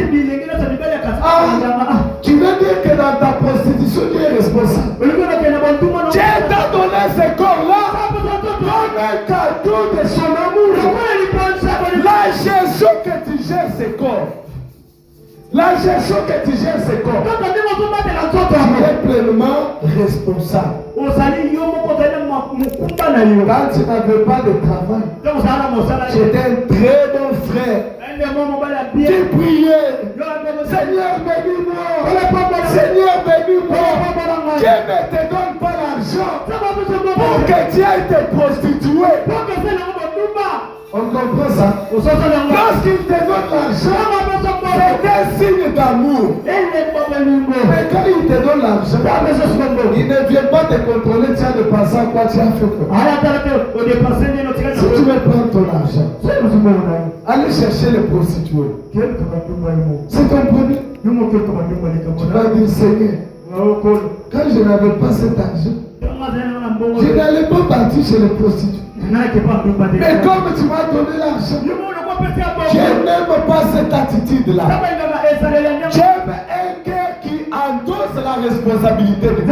Tu veux dire que dans ta prostitution, tu es responsable. Dieu t'a donné ce corps-là comme un cadeau de son amour. La gestion que tu gères ce corps, la gestion que tu gères ce corps, tu es pleinement responsable. Quand tu n'avais pas de travail, tu étais un très bon frère. Tu priais, Seigneur bénis-moi, Seigneur bénis-moi. Dieu ne te donne pas l'argent pour que tu ailles te prostituer. On comprend ça? Lorsqu'il te donne l'argent, c'est un signe d'amour. Mais quand il te donne l'argent, il ne vient pas te contrôler, tu as de penser à quoi tu as fait. Si tu veux prendre ton argent, allez chercher les prostituées. C'est ton premier. Tu vas dire, Seigneur, quand je n'avais pas cet argent, je n'allais pas partir chez les prostituées. Mais comme tu m'as donné l'argent, je n'aime pas cette attitude-là. J'aime un cœur qui endosse la responsabilité de Dieu.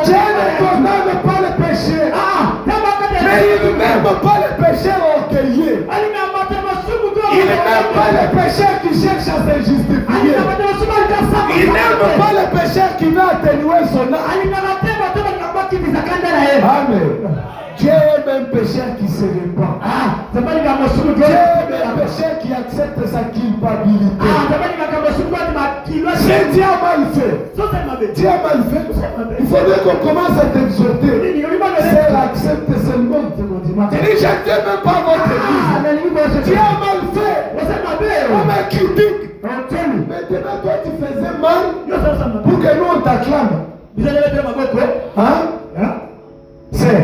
Dieu ne condamne pas le péché. Mais il n'aime pas le péché orgueilleux. Il n'aime pas le pécheur qui cherche à se justifier. Il n'aime pas le pécheur qui veut atténuer son âme. Amen. Dieu aime un pécheur qui se répand. Dieu aime un pécheur qui accepte sa culpabilité. Si Dieu a mal fait, Dieu a mal fait, il faudrait qu'on commence à t'exhorter. C'est accepte seulement. Tu dis, je ne t'aime même pas votre église. Dieu a mal fait. On m'a critique. Maintenant, toi, tu faisais mal pour que nous, on t'acclame. C'est.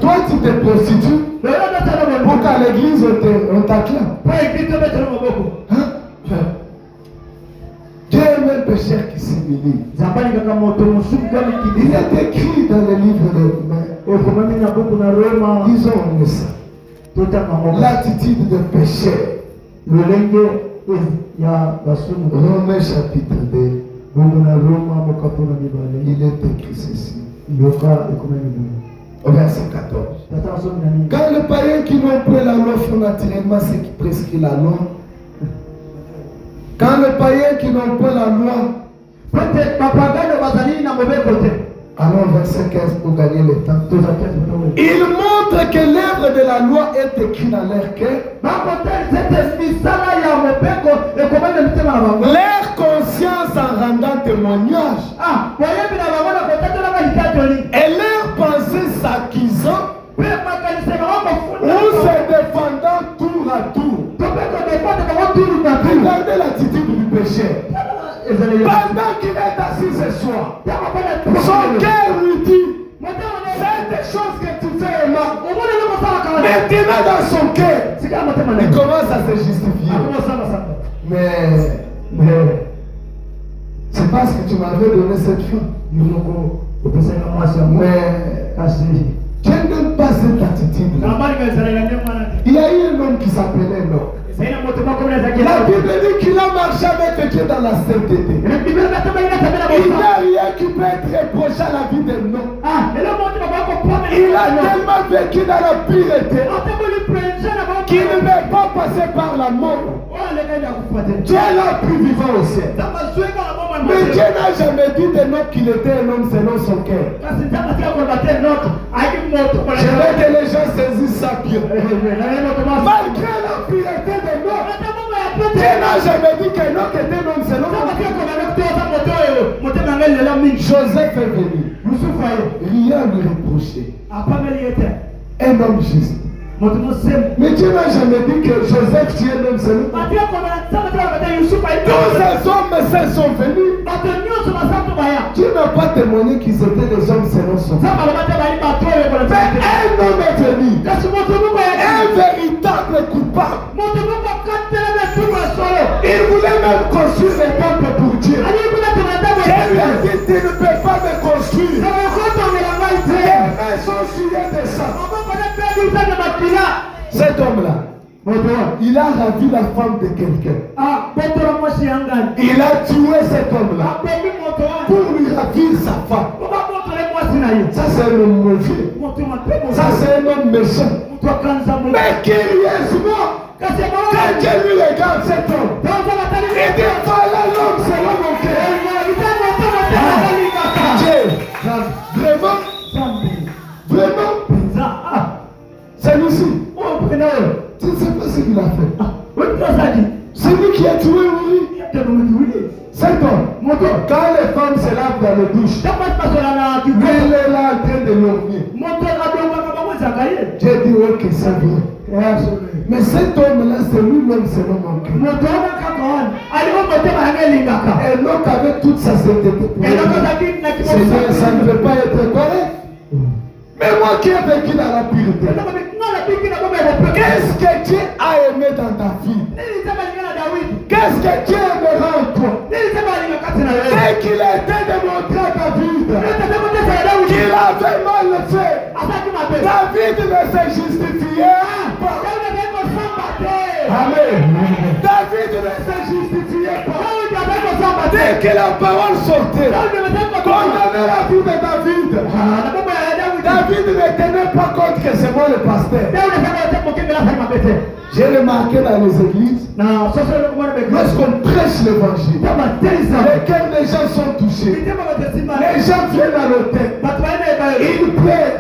Toi, tu te prostitues pour qu'à l'église, on t'acclame. Dieu aime un pécheur qui s'humilie. Il est écrit dans le livre de Romains. Disons ça. L'attitude de pécheur. Romains chapitre 2. Il est écrit ceci. Au verset 14. Quand les païens qui n'ont pas la loi font naturellement ce qui prescrit la loi, quand les païens qui n'ont pas la loi, alors verset 15 pour gagner le temps. Il montre que l'œuvre de la loi est écrite dans leur cœur. Leur conscience en rendant témoignage. Et leur pensée s'accusant ou se défendant tour à tour. Regardez l'attitude du péché. Pendant qu'il est assis ce soir, son cœur lui dit, c'est des choses que tu fais, Emma. Maintenant dans son cœur, il commence à se justifier. Mais c'est parce que tu m'avais donné cette fin. Mais je n'aime pas cette attitude. Il y a eu un homme qui s'appelait Enoch. La Bible dit qu'il a marché avec Dieu dans la sainteté. Il n'y a rien qui peut être reproché à la vie d'Enoch. Il a tellement vécu dans la pureté qu'il ne veut pas passer par la mort. Dieu l'a pu vivre au ciel. Mais Dieu n'a jamais dit d'Enoch qu'il était un homme selon son cœur. Je veux que les gens saisissent ça bien. Malgré la pureté d'Enoch, Dieu n'a jamais dit qu'Enoch était un homme selon son cœur. Joseph est venu. Rien ne lui reprochait. Un homme juste. Mais Dieu n'a jamais dit que Joseph tient un homme selon. Tous ces hommes saints sont venus. Dieu n'a pas témoigné qu'ils étaient des hommes selon son cœur. Mais un homme est venu. Un véritable coupable. Il voulait même construire le temple pour Dieu. Dieu lui a dit, tu ne peux pas me construire. Les mains sont souillées de sang. Cet homme-là, il a ravi la femme de quelqu'un. Il a tué cet homme-là pour lui ravir sa femme. Ça c'est un homme mauvais. Ça c'est un homme méchant. Mais curieusement, quand Dieu lui regarde cet homme, il dit voilà l'homme selon mon cœur. Vraiment, celui-ci, tu ne sais pas ce qu'il a fait. C'est lui qui a tué Uri. Cet homme, quand les femmes se lavent dans le douche, lui il est là en train de l'ornier. J'ai dit ok, ça vient. Mais cet homme-là, c'est lui-même selon mon cœur. Et donc avec toute sa sainteté, Seigneur, ça ne peut pas être correct. Mais moi qui ai vécu dans la pureté, qu'est-ce que Dieu a aimé dans ta vie? Qu'est-ce que Dieu aimera en toi? Dès qu'il a été démontré à David qu'il avait mal fait, David ne s'est justifié pas. Amen. David ne s'est justifié pas. Dès que la parole sortait, condamner la vie de David. David ne tenait pas compte que c'est moi le pasteur. J'ai remarqué dans les églises, lorsqu'on prêche l'évangile, les cœurs des gens sont touchés. Les gens viennent à l'autel. Ils prient.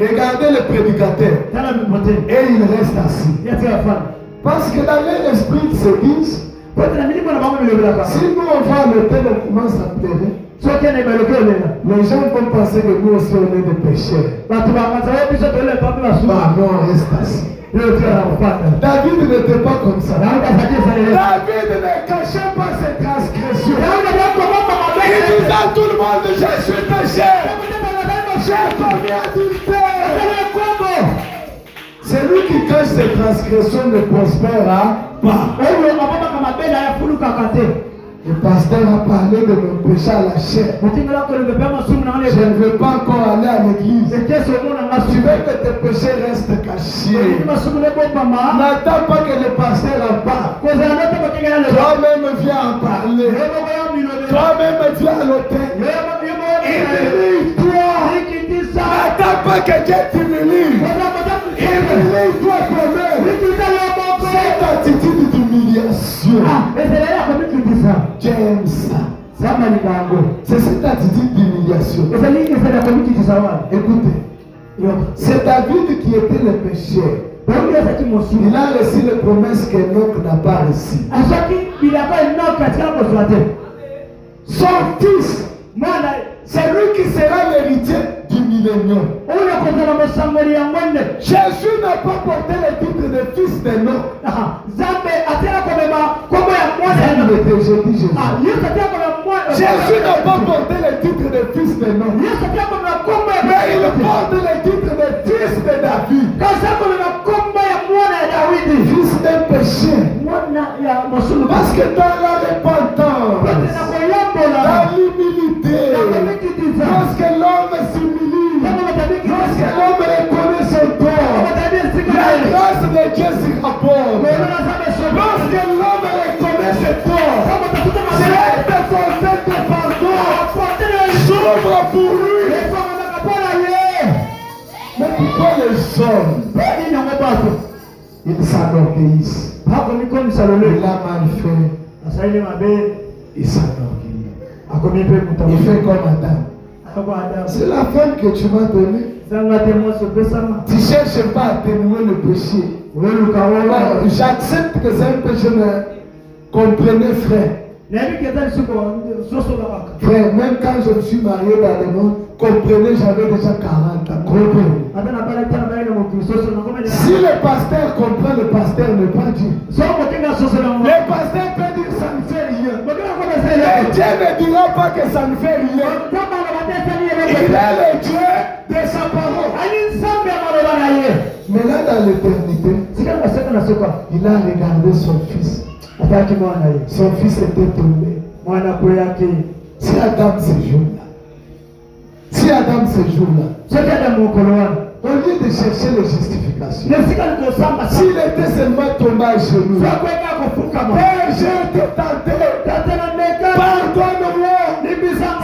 Regardez le prédicateur. Et il reste assis. Parce que dans leur esprit, ils se disent, si nous on va à l'autel, on commence à pleurer. Les gens vont penser que nous aussi on est des pécheurs. Non, on reste assis. David n'était pas comme ça. David ne cachait pas ses transgressions. Il disait à tout le monde, je suis pécheur. J'ai commis adultère. Celui qui cache ses transgressions ne prospérera pas. Le pasteur a parlé de mon péché à la chair. Je ne veux pas encore aller à l'église. Tu veux que tes péchés restent cachés. N'attends pas que le pasteur en parle. Toi-même viens en parler. Toi-même viens à l'autel. Humilie-toi. N'attends pas que Dieu t'humilie. Humilie-toi toi-même. Cette attitude d'humiliation. J'aime ça. C'est cette attitude d'humiliation. Écoutez, c'est David qui était le pécheur. Il a reçu les promesses qu'Enoch n'a pas reçues. Son fils, c'est lui qui sera l'héritier du millénium. Jésus n'a pas porté le titre de fils d'Enoch. Jésus n'a pas porté le titre de fils d'Enoch. Mais il porte le titre de fils de David. que dans la repentance, dans l'humilité, lorsque l'homme s'humilie, lorsque l'homme reconnaît son tort, la grâce de Dieu s'y rapporte. Lorsque l'homme reconnaît ses torts, Dieu te concède de pardon, s'ouvre pour lui. Mais pourquoi les hommes, ils s'enorgueillissent? Il a mal fait. Il s'enorgueillit. Il fait comme Adam. C'est la femme que tu m'as donnée. Tu ne cherches pas à atténuer le péché. J'accepte que c'est un péché, mais comprenez, frère. Frère, même quand je me suis marié dans le monde, comprenez, j'avais déjà 40 ans. Comprenez. Si le pasteur comprend, le pasteur ne pas dire. Le pasteur peut dire ça ne fait rien. Et Dieu ne dira pas que ça ne fait rien. Il est le Dieu de sa parole. Mais là, dans l'éternité, il a regardé son fils. Son fils était tombé. Si Adam ce jour-là, au lieu de chercher les justifications, s'il était seulement tombé à genoux, Père, j'ai été tenté, pardonne-moi,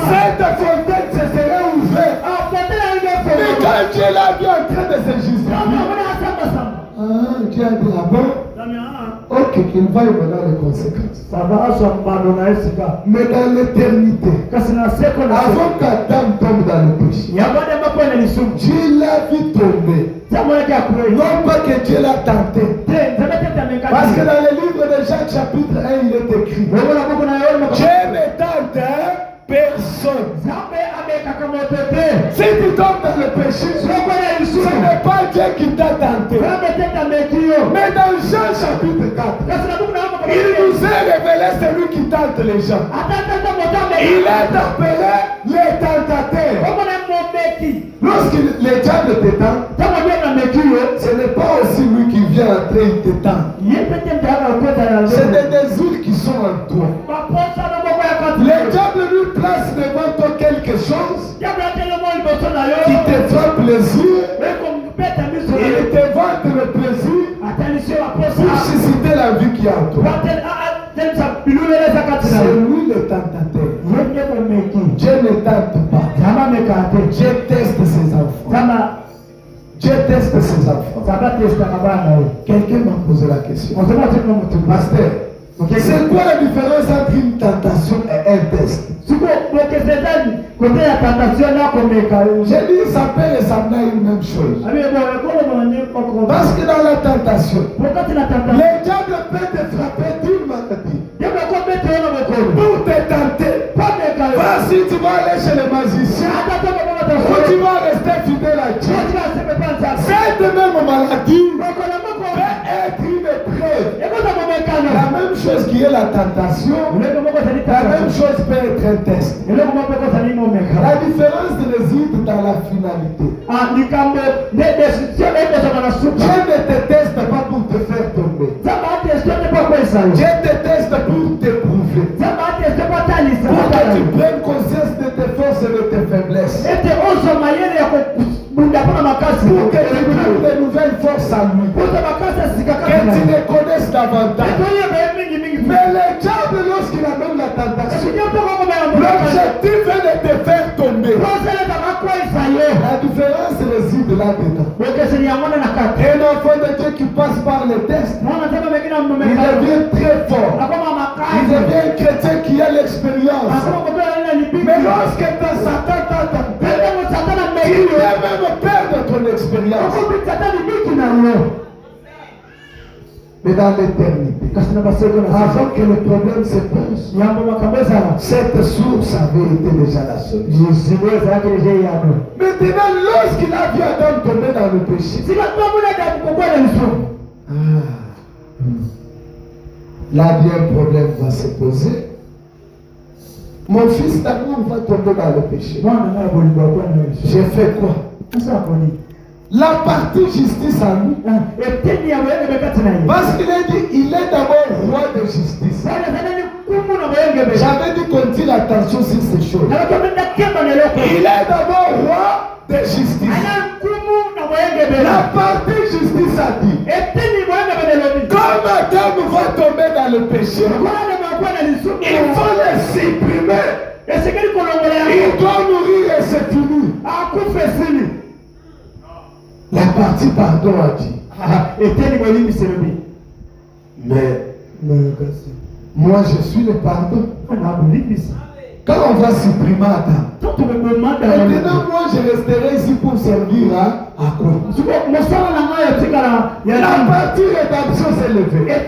cette fontaine se serait ouverte. Mais quand Dieu l'a vu en train de se justifier, Dieu a dit, ah bon? Ok, qu'il vaille maintenant les conséquences. Mais dans l'éternité, avant qu'Adam tombe dans le péché, Dieu l'a vu tomber. Non pas que Dieu l'a tenté. Parce que dans le livre de Jacques chapitre 1, il est écrit, Dieu ne tente personne. Si tu tombes dans le péché, ce n'est pas Dieu qui t'a tenté. Mais dans Jean chapitre 4, il nous a révélé celui qui tente les gens. Il est appelé les tentateurs. Lorsque les diables te tentent, ce n'est pas aussi lui qui vient entrer, il te tente. C'est des désirs qui sont en toi. Les diables lui placent devant toi quelque chose qui te fera plaisir. Il te vante le plaisir pour susciter la vie qui est en toi. C'est lui le tentateur. Dieu ne tente pas. Dieu teste ses enfants. Dieu teste ses enfants. Quelqu'un m'a posé la question. Pasteur, c'est quoi la différence entre une tentation et un test? J'ai dit ça peut ressembler à une même chose. Parce que dans la tentation, les diables peuvent te frapper d'une maladie pour te tenter. Si tu vas aller chez les magiciens, ou tu vas rester fidèle à Dieu, cette même maladie peut être une preuve. La même chose qui est la tentation, la même chose peut être un test. La différence réside dans la finalité. Dieu ne te teste pas pour te faire tomber. Dieu te teste pour t'éprouver. Pour que tu prennes conscience de tes forces et de tes faiblesses. Pour que tu prennes de nouvelles forces en lui. Que tu les connaisses davantage. Mais le diable, lorsqu'il amène la tentation, l'objectif est de te faire tomber. La différence réside là-dedans. Un enfant de Dieu qui passe par les tests, il devient très fort. Il devient un chrétien qui a l'expérience. Mais lorsque Satan t'a tenté, il va même perdre ton expérience. Mais dans l'éternité, avant que le problème se pose, cette source avait été déjà la solution. Maintenant, lorsqu'il a vu Adam tomber dans le péché, là, bien un problème va se poser. Mon fils d'Adam va tomber dans le péché. J'ai fait quoi? La partie justice en lui. Parce qu'il a dit, il est d'abord roi de justice. J'avais dit qu'on tire attention sur ces choses. Il est d'abord roi de justice. La partie justice a dit, comme Adam va tomber dans le péché, il faut le supprimer. Il doit mourir et c'est fini. La partie pardon a dit, mais moi je suis le pardon. Quand on va supprimer Adam, maintenant moi je resterai ici pour servir à quoi? La partie rédemption s'est levée. Mais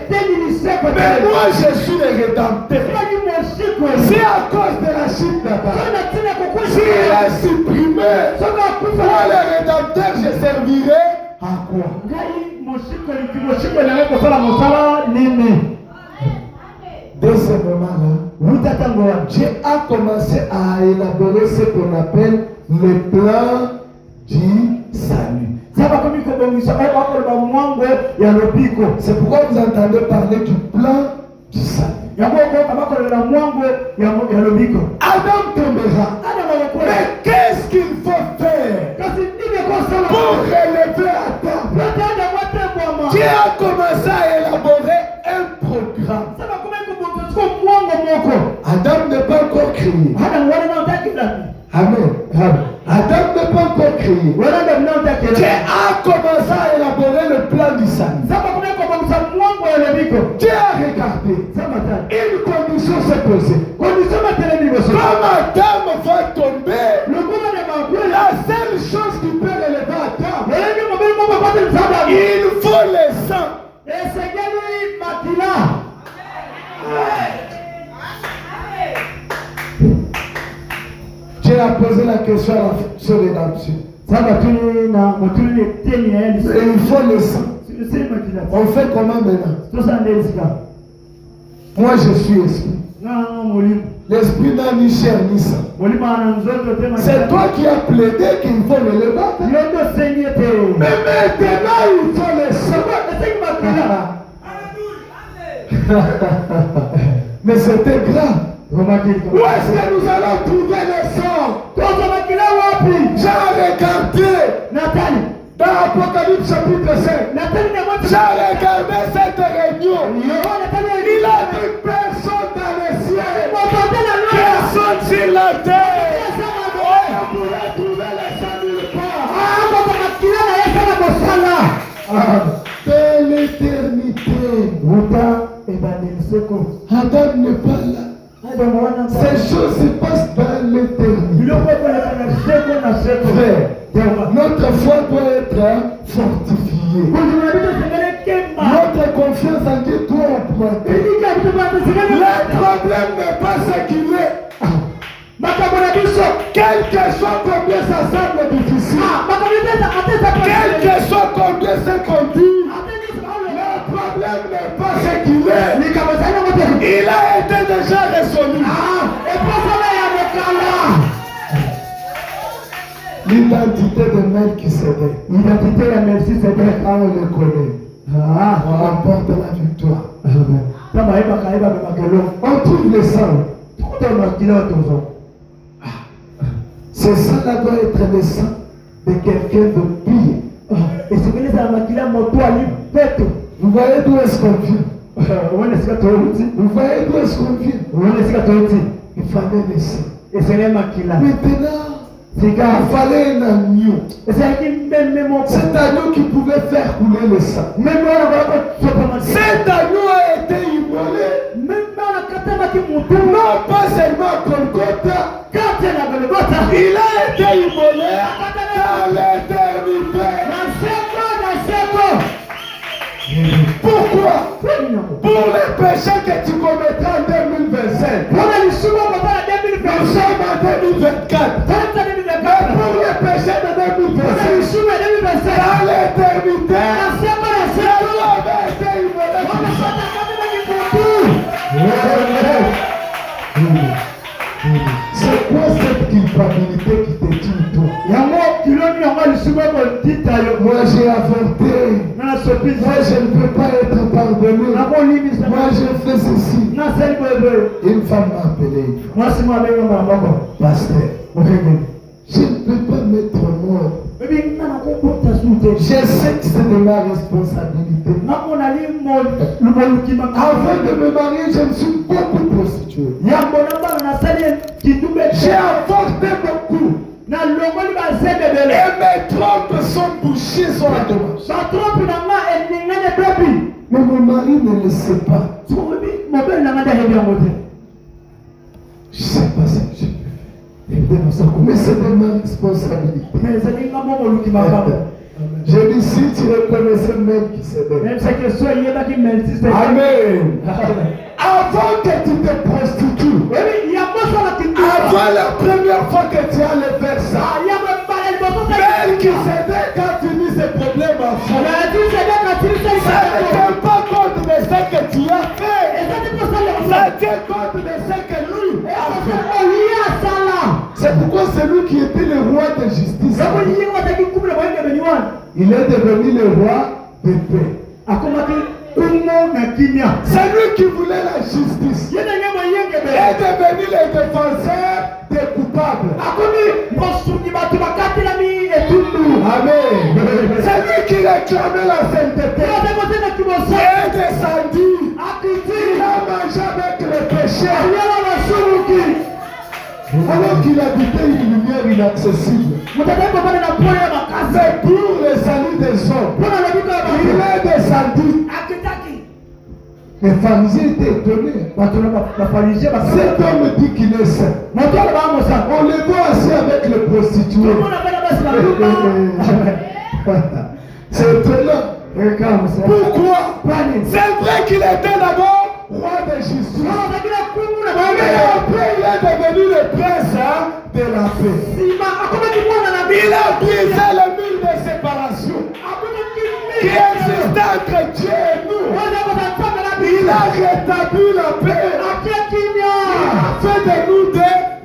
moi je suis le rédempteur. C'est à cause de la chute d'Adam. S'il est supprimé, moi le rédempteur je servirai à quoi? Dès ce moment-là, Dieu a commencé à élaborer ce qu'on appelle le plan du salut. C'est pourquoi vous entendez parler du plan du salut. Adam tombera. Mais qu'est-ce qu'il faut faire pour relever Adam? Dieu a commencé à élaborer un programme. Adam n'est pas encore créé. Amen. Adam n'est pas encore créé. Dieu a commencé à élaborer le plan du salut. Dieu a regardé. Une condition s'est posée. Comme Adam va tomber, la seule chose qui peut relever Adam, il faut le sang. Dieu a posé la question sur rédemption. Il faut le sang. On fait comment maintenant? Moi je suis esprit. L'esprit n'a ni chair ni sang. C'est toi qui as plaidé qu'il faut le battre. Mais maintenant il faut le sang. Mais c'était grave. Où est-ce que nous allons trouver le sang? J'ai regardé dans Apocalypse chapitre 5. J'ai regardé cette réunion. Il a dit personne dans le ciel, personne sur la terre. On pourrait trouver le sang nulle part. De l'éternité. Adam n'est pas là. Ces choses se passent dans l'éternité. Notre foi doit être fortifiée. Notre confiance en Dieu doit augmenter. Le problème n'est pas ce qu'il est. Quel que soit combien ça semble difficile, quel que soit combien c'est conduit, le problème n'est pas ce qu'il est. Il a été déjà résolu. L'identité de Melchisédek. L'identité de Melchisédek, on le connaît. On remporte la victoire. On trouve le sang. Ce sang-là doit être le sang de quelqu'un de pire. Vous voyez d'où est-ce qu'on vient? Vous voyez d'où est-ce qu'on vient? Il fallait le sang. Maintenant, il fallait un agneau. Cet agneau qui pouvait faire couler le sang. Cet agneau a été immolé. Non pas seulement à Golgotha. Il a été immolé dans l'éternité. Pourquoi? Pour les péchés que tu commettras en 2025. Nous sommes en 2024. Mais pour les péchés de 2025, dans l'éternité, Jésus avait été immolé. C'est quoi cette culpabilité qui te tue toi? Moi j'ai avorté. Moi, je ne peux pas être pardonné. Moi, je fais ceci. Une femme m'a appelé. Pasteur, je ne peux pas mettre mort. Je sais que c'est de ma responsabilité. Avant de me marier, je me suis beaucoup prostitué. J'ai avorté beaucoup. Et mes trompes sont bouchées sur la demande. Mais mon mari ne le sait pas. Je ne sais pas ce que je peux faire. Mais c'est de ma responsabilité. Je dis si tu reconnaissais même qui c'est belle. Amen. Avant que tu te prostitues, avant la première fois que tu as le verset, belle qui s'aidait quand tu dis ces problèmes à fond. Ça ne tient pas compte de ce que tu as fait. Ça tient compte de ce que lui a fait. C'est pourquoi c'est lui qui était le roi de justice. Il est devenu le roi de paix. C'est lui qui voulait la justice. Il est devenu le défenseur des coupables. Amen. C'est lui qui réclamait la sainteté. Il est descendu. Il a mangé avec le péché. Alors qu'il habitait une lumière inaccessible. C'est pour le salut des hommes. Il est descendu. Les pharisiens étaient étonnés. Cet homme dit qu'il est saint. On le voit assis avec les prostituées. C'est étonnant. Pourquoi? C'est vrai qu'il était d'abord roi de justice. Mais après il est devenu le prince de la paix. Il a brisé le mur de séparation qui existait entre Dieu et nous. Il a rétabli la paix. Il a fait de nous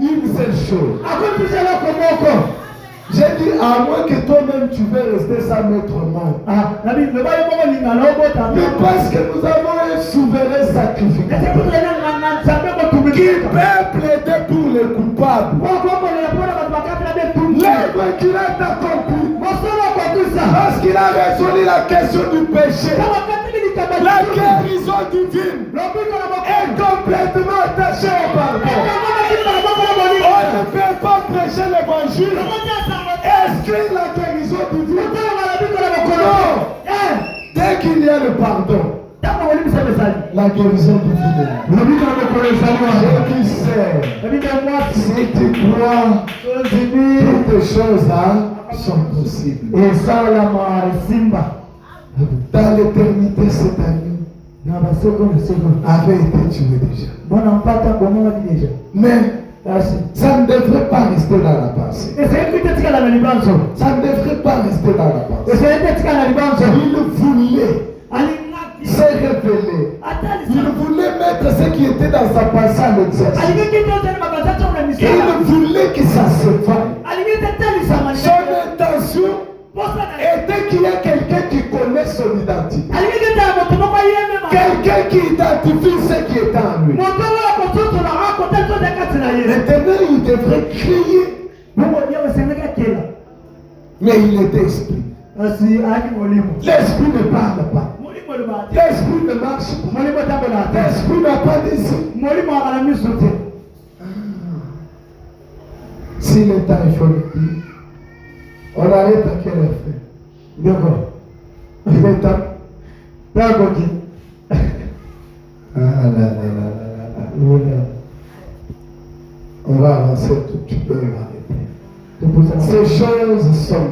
une seule chose. J'ai dit à moins que toi-même tu veux rester sans notre monde. Mais parce que nous avons un souverain sacrificateur qui peut plaider pour les coupables. L'œuvre qu'il a accompli, parce qu'il a résolu la question du péché, la guérison divine est complètement attachée au pardon. On ne peut pas prêcher l'évangile, inscrire la guérison divine. Non. Dès qu'il y a le pardon, la guérison divine. Je dis si tu crois, toutes les choses sont possibles. Dans l'éternité, cet agneau avait été tué déjà. Mais ça ne devrait pas rester dans la pensée. Ça ne devrait pas rester dans la pensée. Il voulait se révéler. Il voulait mettre ce qui était dans sa pensée à l'exercice. Il voulait que ça se fasse. Son intention était qu'il y ait quelqu'un qui connaît son identité. Quelqu'un qui identifie ce qui est en lui. Maintenant, il devrait crier. Mais il était esprit. L'esprit ne parle pas. L'esprit ne marche pas. L'esprit n'a pas d'esprit. Si le temps est fini, on arrête à quelle heure? D'accord. Le temps. D'accord. On va avancer tout petit peu. Ces choses sont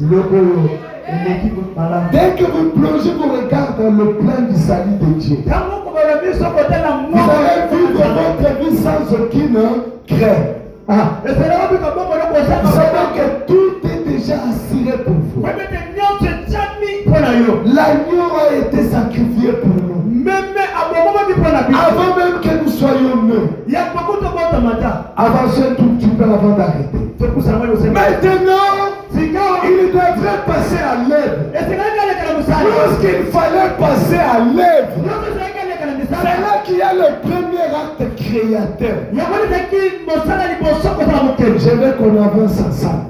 merveilleuses. Dès que vous plongez vos regards dans le plan du salut de Dieu, vous allez vivre votre vie sans aucune crainte. Vous savez que tout est déjà assuré pour vous. L'agneau a été sacrifié pour nous. Avant même que nous soyons nés. Avancez un tout petit peu avant d'arrêter. Maintenant, il devrait passer à l'œuvre. Lorsqu'il fallait passer à l'œuvre, c'est là qu'il y a le premier acte créateur. Je veux qu'on avance ensemble.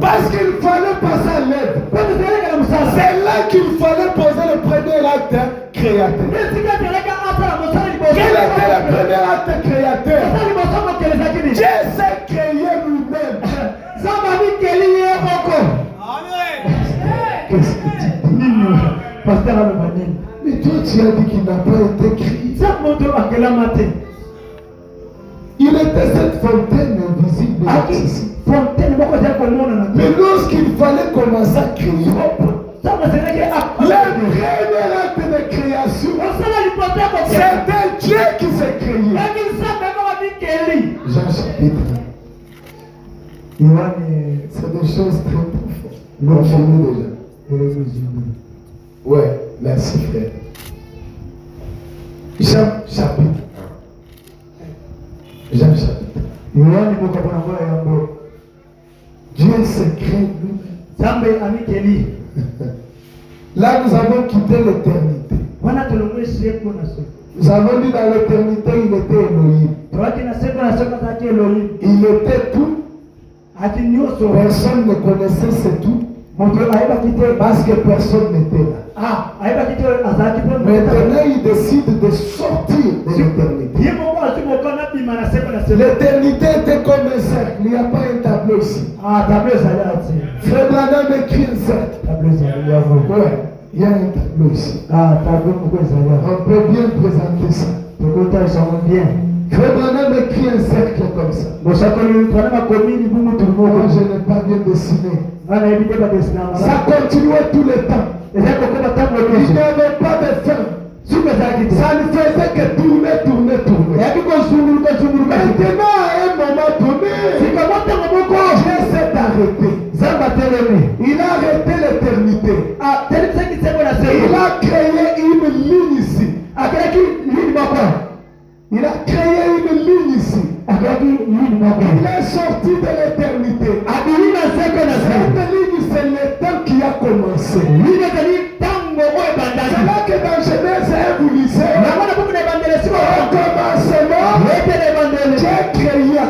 Parce qu'il fallait passer à l'œuvre. C'est là qu'il fallait poser le premier acte créateur. Quel était le premier acte créateur? Dieu s'est créé lui-même. Qu'est-ce que tu dis? Mais toi tu as dit qu'il n'a pas été créé. Il était cette fontaine invisible. Mais lorsqu'il fallait commencer à créer, le premier acte de création, c'était Dieu qui s'est créé. Jean chapitre 1. C'est des choses très profondes. Confirmez déjà. Ouais, merci frère. Jean chapitre 1. Jean chapitre 1. Dieu s'est créé lui-même. Là, nous avons quitté l'éternité. Nous avons dit dans l'éternité, il était Elohim. Il était tout. Personne ne connaissait ce tout. Parce que personne n'était là. Maintenant, il décide de sortir de l'éternité. L'éternité était comme un cercle. Il n'y a pas un tableau ici. Frère Branham écrit un cercle. Ouais, il y a un tableau ici. On peut bien présenter ça. Frère Branham écrit un cercle comme ça. Moi, je n'ai pas bien dessiné. Ça continuait tout le temps. Il n'y avait pas de fin. Ça ne faisait que tourner. Maintenant, à un moment donné, Dieu s'est arrêté. Il a arrêté l'éternité. Il a créé une ligne ici. Il a créé une ligne ici. Il est sorti de l'éternité. Cette ligne, c'est le temps qui a commencé. C'est là que dans Genèse 1, vous lisez, au commencement, Dieu créa.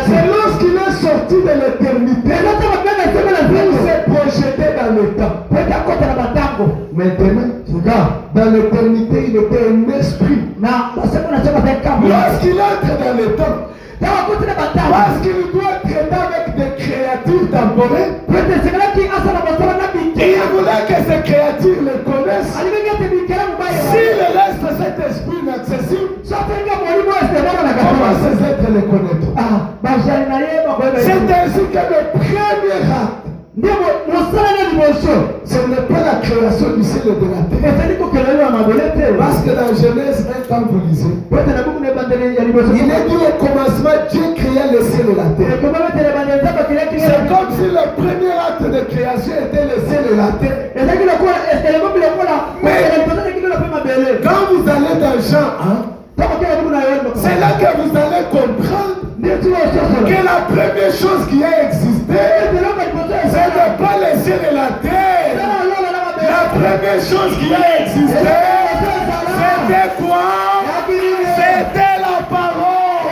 C'est lorsqu'il est sorti de l'éternité, il s'est projeté dans le temps. Maintenant, dans l'éternité, il était un esprit. Lorsqu'il entre dans le temps, parce qu'il doit traiter avec des créatures temporelles, il voulait que ces créatures le connaissent. S'il reste cet esprit inaccessible, comment ces êtres le connaîtront? C'est ainsi que le premier acte, ce n'est pas la création du ciel et de la terre. Parce que dans Genèse 1, quand vous lisez, il est dit au commencement, Dieu créa le ciel et la terre. C'est comme si le premier acte de création était le ciel et la terre. Mais quand vous allez dans Jean 1, c'est là que vous allez comprendre que la première chose qui a existé, ce n'est pas le ciel et la terre. La première chose qui a existé, c'était quoi? C'était la parole.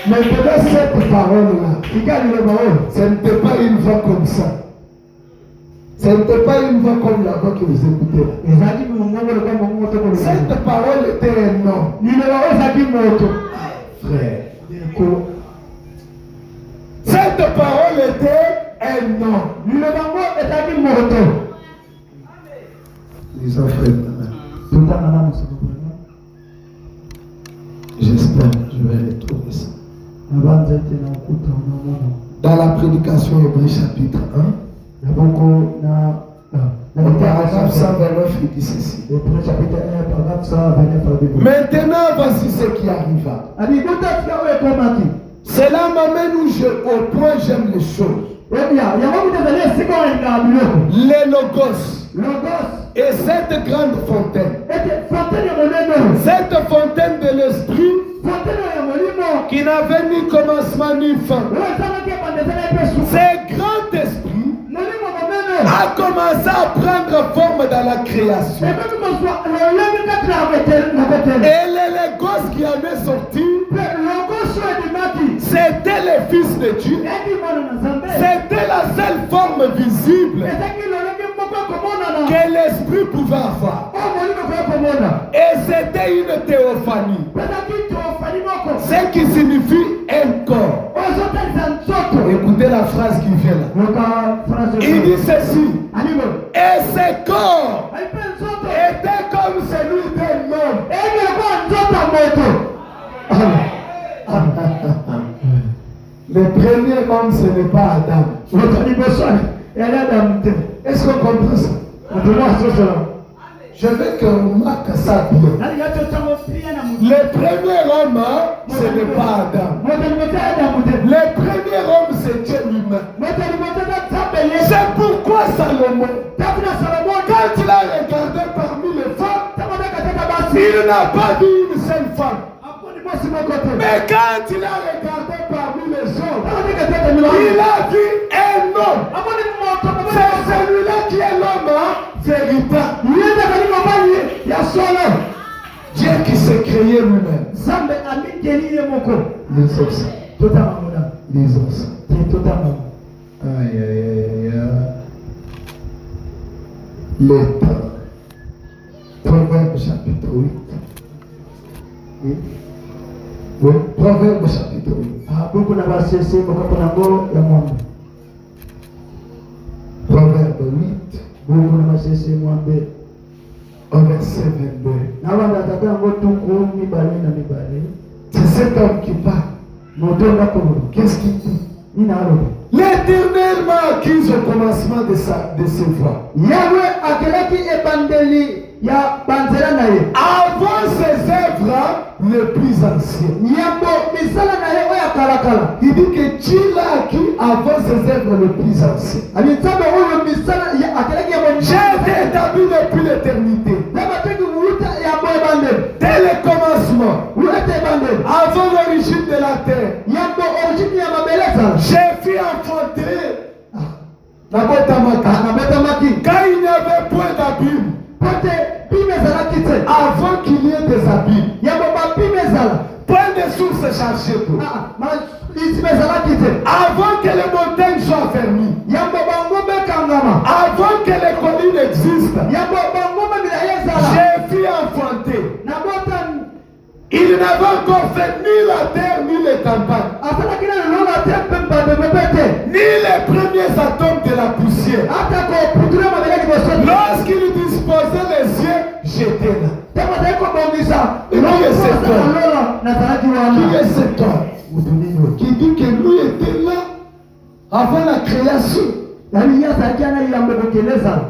Maintenant, cette parole-là, ce n'était pas une voix comme ça. Ce n'était pas une voix comme la voix que vous écoutez. Cette parole était un nom. Frère. Cette parole était un nom. Lisons frère. J'espère que je vais retrouver ça. Dans la prédication Hébreux chapitre 1, le paragraphe 129, il dit ceci. Maintenant, voici ce qui arriva. Cela m'amène au point j'aime les choses. Les logos. Et cette grande fontaine. Cette fontaine de l'esprit qui n'avait ni commencement ni fin. commença à prendre forme dans la création. Et les gosses qui allaient sortir, c'était les fils de Dieu. C'était la seule forme visible que l'esprit pouvait avoir. Et c'était une théophanie. Ce qui signifie un corps. Écoutez la phrase qui vient là. Il dit ceci. Et ce corps était comme celui d'un homme. Le premier homme, ce n'est pas Adam. Est-ce qu'on comprend ça? Je veux qu'on marque ça bien. Le premier homme, ce n'est pas Adam. Le premier homme, c'est Dieu lui-même. C'est pourquoi Salomon, quand il a regardé parmi les femmes, il n'a pas vu une seule femme. Mais quand il a regardé parmi les hommes, il a vu un homme. C'est celui-là qui est l'homme véritable. Dieu qui s'est créé lui-même. Les os. Les os. Aïe, aïe, aïe, aïe. L'état. Proverbe chapitre 8. Oui, Proverbe chapitre 8. Proverbe 8. Au verset 22. C'est cet homme qui parle. Qu'est-ce qu'il dit? L'Éternel m'a acquis au commencement de ses voies. Avant ses œuvres les plus anciennes. Il dit que Dieu l'a acquis avant ses œuvres les plus anciennes. J'ai été établi depuis l'éternité. Dès le commencement. Avant l'origine de la terre. J'ai fait enfanter. Quand il n'y avait point d'abîme. Avant qu'il y ait des abîmes. Point de source chargée d'eau. Avant que les montagnes soient fermées. Avant que les collines existent. J'ai vu enfanter. Il n'avait encore fait ni la terre ni les campagnes. Ni les premiers atomes de la poussière. Lorsqu'il disposait les cieux, j'étais là. Et qui est cet homme? Qui est cet homme? Qui dit que lui était là avant la création.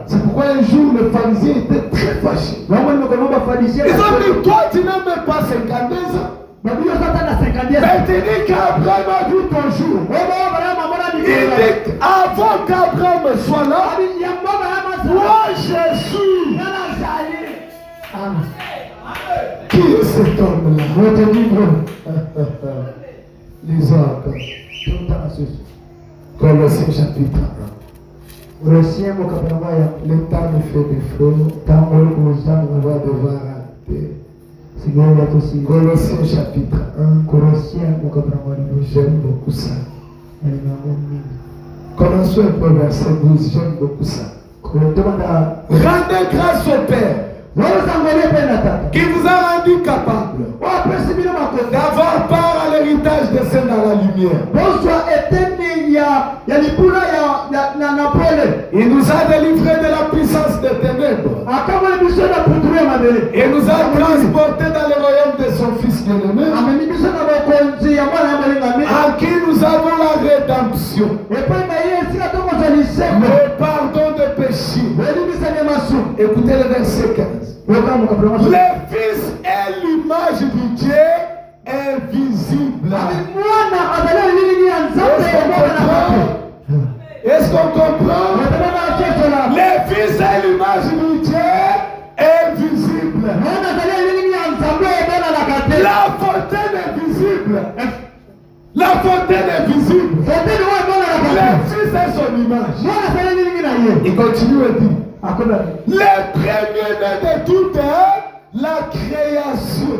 C'est pourquoi un jour le pharisien était très fâché. Ils ont dit, toi tu n'as même pas 52 ans. Mais tu dis qu'Abraham a vu ton jour. Il dit, avant qu'Abraham soit là, moi je suis. Qui est cet homme-là? Votre livre. Lisons encore. Colossiens chapitre 1. Le temps me fait défaut. On va devoir arrêter. Colossiens chapitre 1. J'aime beaucoup ça. Commençons un peu verset 12. J'aime beaucoup ça. Rendez grâce au Père qui vous a rendu capable d'avoir part à l'héritage des saints dans la lumière. Il nous a délivrés de la puissance des ténèbres et nous a transportés dans le royaume de son Fils bien-aimé, en qui nous avons la rédemption, le pardon des péchés. Écoutez le verset 15. Le Fils est l'image du Dieu invisible. Est-ce qu'on comprend? Le Fils est l'image du Dieu invisible. La fontaine est visible. La fontaine est visible. Le Fils est son image. Il continue et dit, les premiers-nés de toute la création.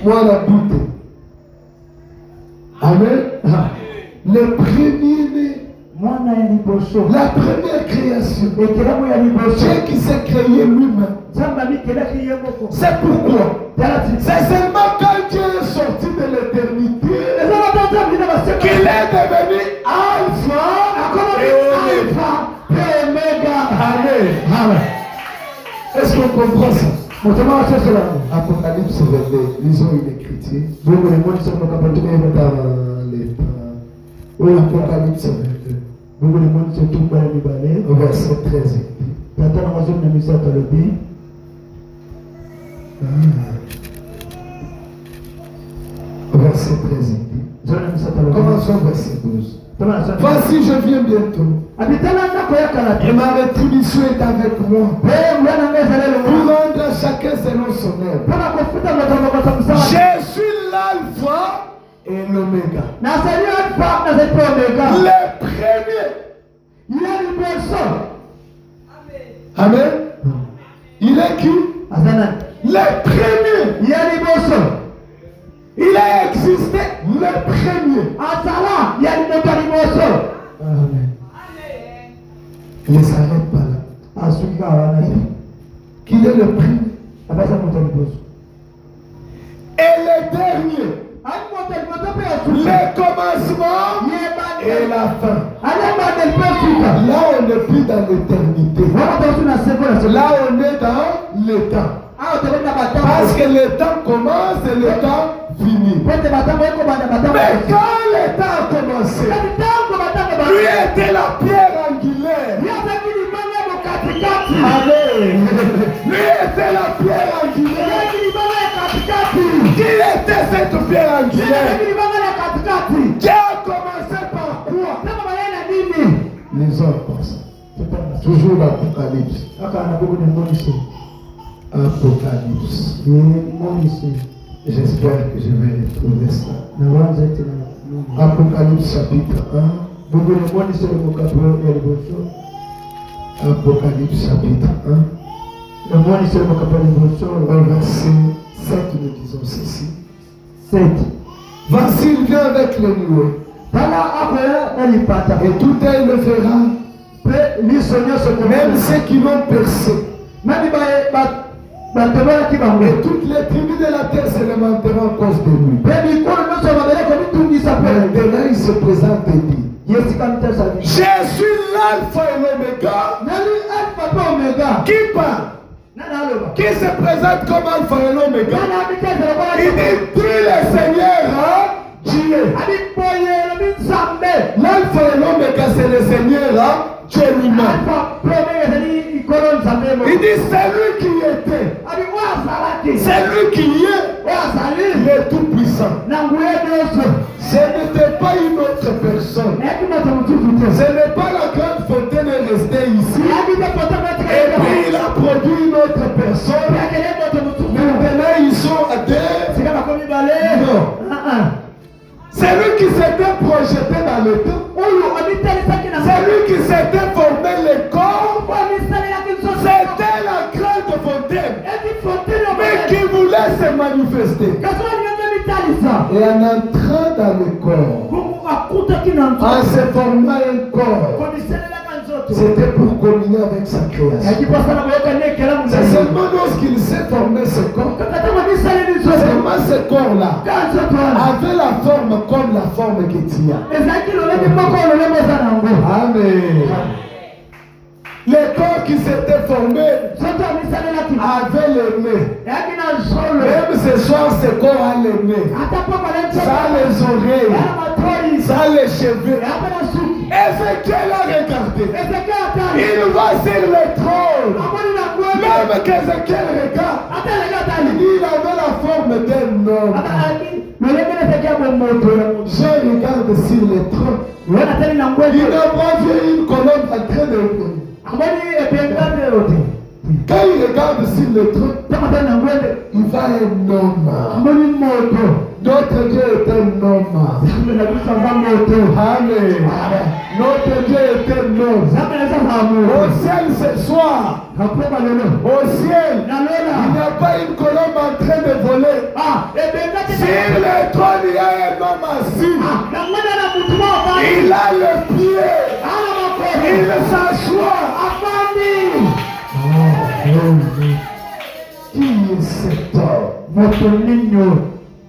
Moi la doute. Amen. Les premiers-nés. La première création. Dieu qui s'est créé lui-même. C'est pourquoi. C'est seulement quand Dieu est sorti de l'éternité qu'il est devenu Alpha et Omega. Amen. Est-ce qu'on comprend ça? Apocalypse 22, lisons une écriture. Dans Apocalypse 22, verset 13. Verset 13. Commençons verset 12. Voici, je viens bientôt. Et ma rétribution est avec moi. Pour rendre à chacun selon son œuvre. Je suis l'alpha et l'oméga. Le premier. Amen. Il est qui? Le premier. Il a existé le premier. Amen. Il ne s'arrête pas là. Qu'il est le premier. Et le dernier. Le commencement et la fin. Là on n'est plus dans l'éternité. Là on est dans le temps. Parce que le temps commence et le temps finit. Mais quand le temps a commencé, lui était la pierre angulaire. Amen. Lui était la pierre angulaire. Qui était cette pierre angulaire? Qui a commencé par quoi? Les hommes pensent. Toujours l'Apocalypse. Apocalypse. J'espère que je vais retrouver ça. Apocalypse chapitre 1. Apocalypse chapitre 1. Verset 7, nous disons ceci. 7. Voici, il vient avec le nuée. Et tout œil le verra. Même ceux qui l'ont percé. Et toutes les tribus de la terre se lamenteront à cause de lui. Maintenant, il se présente et dit, je suis l'alpha et l'oméga. Qui parle? Qui se présente comme alpha et l'oméga? Il dit, tu le Seigneur, Dieu. L'alpha et l'oméga, c'est le Seigneur, Dieu lui-même. Il dit, c'est lui qui était. C'est lui qui est. Il est tout puissant. Ce n'était pas une autre personne. Ce n'est pas la grande fontaine restée ici. Et puis il a produit une autre personne. Maintenant ils sont à terre. Non. C'est lui qui s'était projeté dans le temps. C'est lui qui s'était formé le corps. C'était la grande fontaine. Mais qui voulait se manifester. Et en entrant dans le corps, en se formant un corps, c'était pour communier avec sa création. C'est seulement lorsqu'il s'est formé ce corps, seulement ce corps-là avait la forme comme la forme que tu as. Amen. Le corps qui s'était formé avait le nez. Même ce soir, ce corps a le nez. Ça a les oreilles. Ça a les cheveux. Ézéchiel a regardé. Il va sur le trône. Même qu'Ézéchiel regarde, il avait la forme d'un homme. Je regarde sur le trône. Il a vu une colonne en train de Quand il regarde sur le trône, il va un homme. Notre Dieu est un homme. Amen. Notre Dieu est un homme. Au ciel ce soir, au ciel, il n'y a pas une colombe en train de voler. Sur le trône, il y a un homme assis. Il a le pied. Il s'assoit. Qui est cet homme?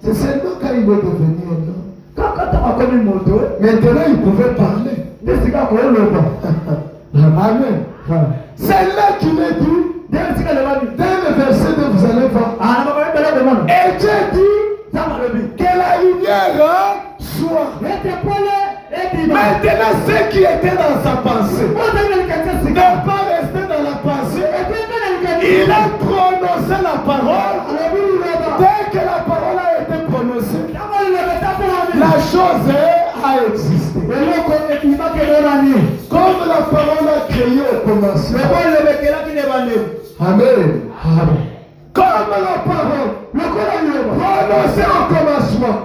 C'est seulement quand il est devenu un homme. Maintenant, il pouvait parler. Amen. C'est là qu'il est dit, dans le verset que vous allez voir. Et Dieu dit que la lumière soit. Maintenant, ce qui était dans sa pensée ne pas rester dans la pensée. Il a prononcé la parole. Dès que la parole a été prononcée, la chose a existé. Comme la parole a créé au commencement. Amen. Comme la parole prononcée au commencement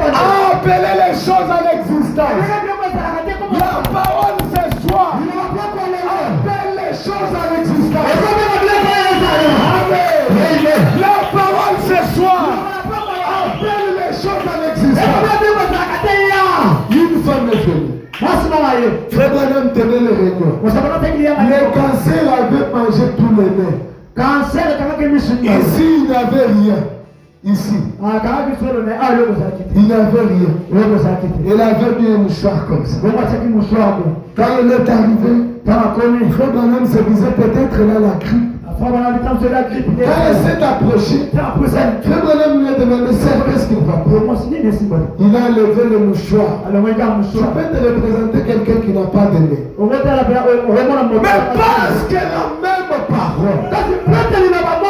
a appelé les choses à l'existence. La parole ce soir appelle les choses à l'existence. Amen. La parole ce soir appelle les choses à l'existence. Une femme est venue. Frère Branham tenait les réunions. Le cancer avait mangé tous les nez. Ici, il n'avait rien. Ici. Il n'avait rien. Il avait mis un mouchoir comme ça. Quand il est arrivé, Frère Branham se disait peut-être là la grippe. Quand elle s'est approchée, Frère Branham lui a demandé qu'est-ce qu'il va faire. Il a levé le mouchoir. Je peux te représenter quelqu'un qui n'a pas de nez. Mais parce que la même parole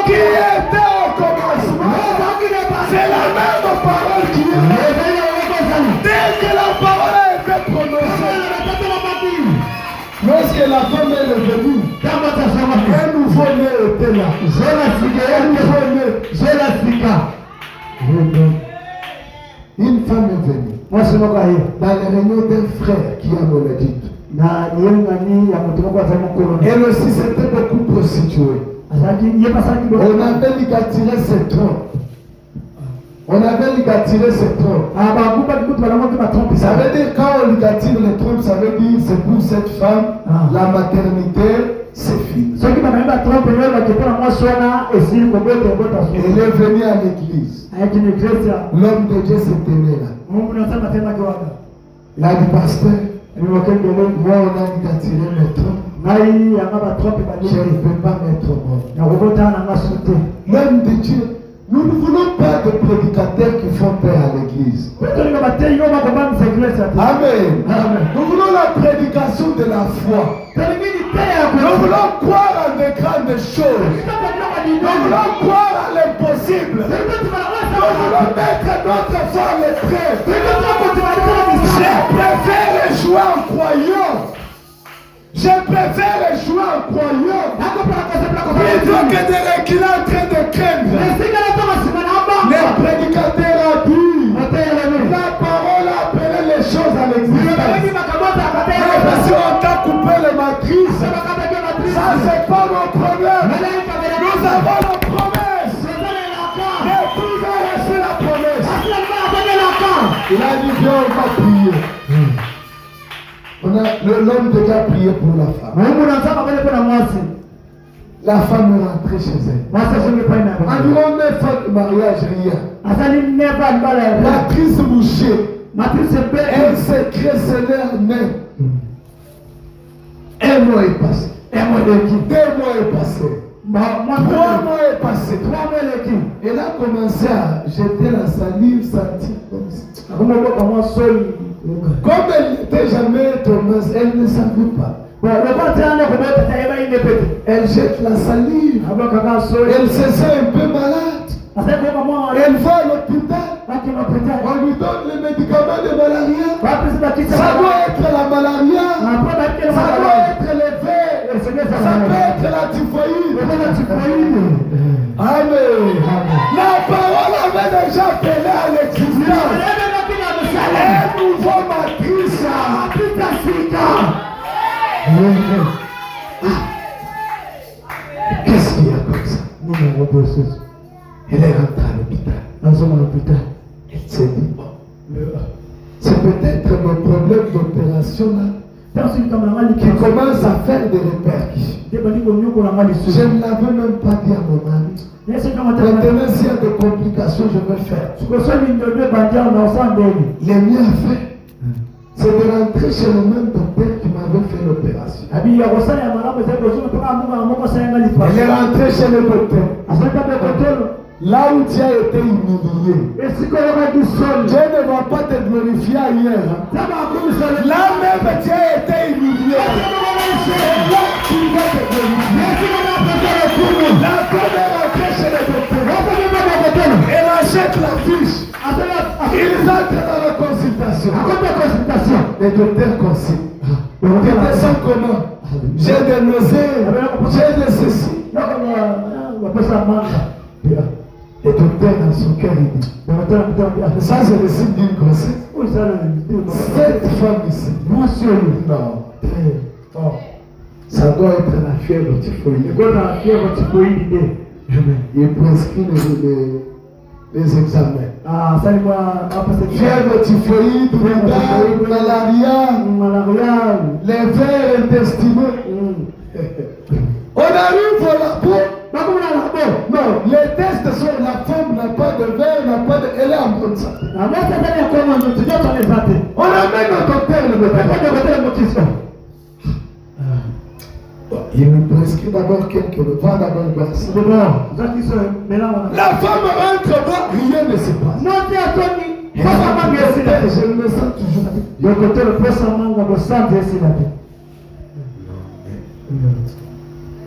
qui était au commencement, c'est la même parole qui est. Dès que la parole a été prononcée, lorsque la femme est venue, un nouveau né était là. Une femme est venue dans la réunion d'un frère qui a maladie. Elle aussi s'était beaucoup prostituée. On avait lui attiré ses trompes. On avait lui attiré ses trompes. Ça veut dire quand on lui attire les trompes, ça veut dire c'est pour cette femme, la maternité, c'est fini. Elle est venue à l'église. L'homme de Dieu s'est tenu là. Il a dit, pasteur, moi on a attiré mes trompes. Je ne peux pas mettre mort. L'homme de Dieu. Nous ne voulons pas de prédicateurs qui font paix à l'église. Amen. Nous voulons la prédication de la foi. Nous voulons croire en de grandes choses. Nous voulons croire à l'impossible. Nous voulons mettre notre foi à l'épreuve. Je préfère échouer en croyant. Je préfère échouer en croyant plutôt que de reculer en train de craindre. Le prédicateur a dit, la parole a appelé les choses à l'existence. Même si on t'a coupé les matrices, ça c'est pas mon problème. Nous avons la promesse. Et tout a reçu la promesse. Il a dit, viens, on va prier. L'homme déjà prié pour la femme. La femme est rentrée chez elle. Environ 9 ans de mariage, rien. L'actrice bouchée. Elle s'est créée en main. Un mois est passé. 2 mois est passé. 3 mois est passé. Elle a commencé à jeter la salive, sentir comme ça. Comme elle n'était jamais tombée, elle ne savait pas. Elle jette la salive. Elle se sent un peu malade. Elle va à l'hôpital. On lui donne les médicaments de malaria. Ça doit être la malaria. Ça doit être les vers. Ça peut être la typhoïde. Amen. La parole avait déjà appelé à l'existence. Un nouveau matrice. Qu'est-ce qu'il y a comme ça? Elle est rentrée à l'hôpital. Elle s'est dit, bon, c'est peut-être mon problème d'opération là qui commence à faire des répercussions. Je ne l'avais même pas dit à mon mari. Maintenant, s'il y a des complications, je vais faire. Les miens a fait. C'est de rentrer chez le même docteur qui m'avait fait l'opération. Elle est rentrée chez le docteur. Là où tu as été humilié, Dieu ne va pas te glorifier ailleurs. Là même tu as été humilié. Là tu vas te glorifier. La femme est rentrée chez le docteur. Elle achète la fiche. Ils entrent dans la consultation. Les docteurs consultent. Tu te sens comment? J'ai des nausées, j'ai des ceci. Le docteur dans son cœur, il dit, ça c'est le signe d'une grossesse. Cette femme ici, non, ça doit être la fièvre typhoïde. Il prescrit les examens. Fièvre typhoïde, malaria, les vers intestinaux. On arrive au labo. Non, les tests sont la femme n'a pas de verre, n'a pas de. Elle est en bonne santé. On amène au docteur le docteur. Il me prescrit d'abord quelques repas, d'abord le glace. La femme rentre là, rien ne se passe. Je me sens toujours.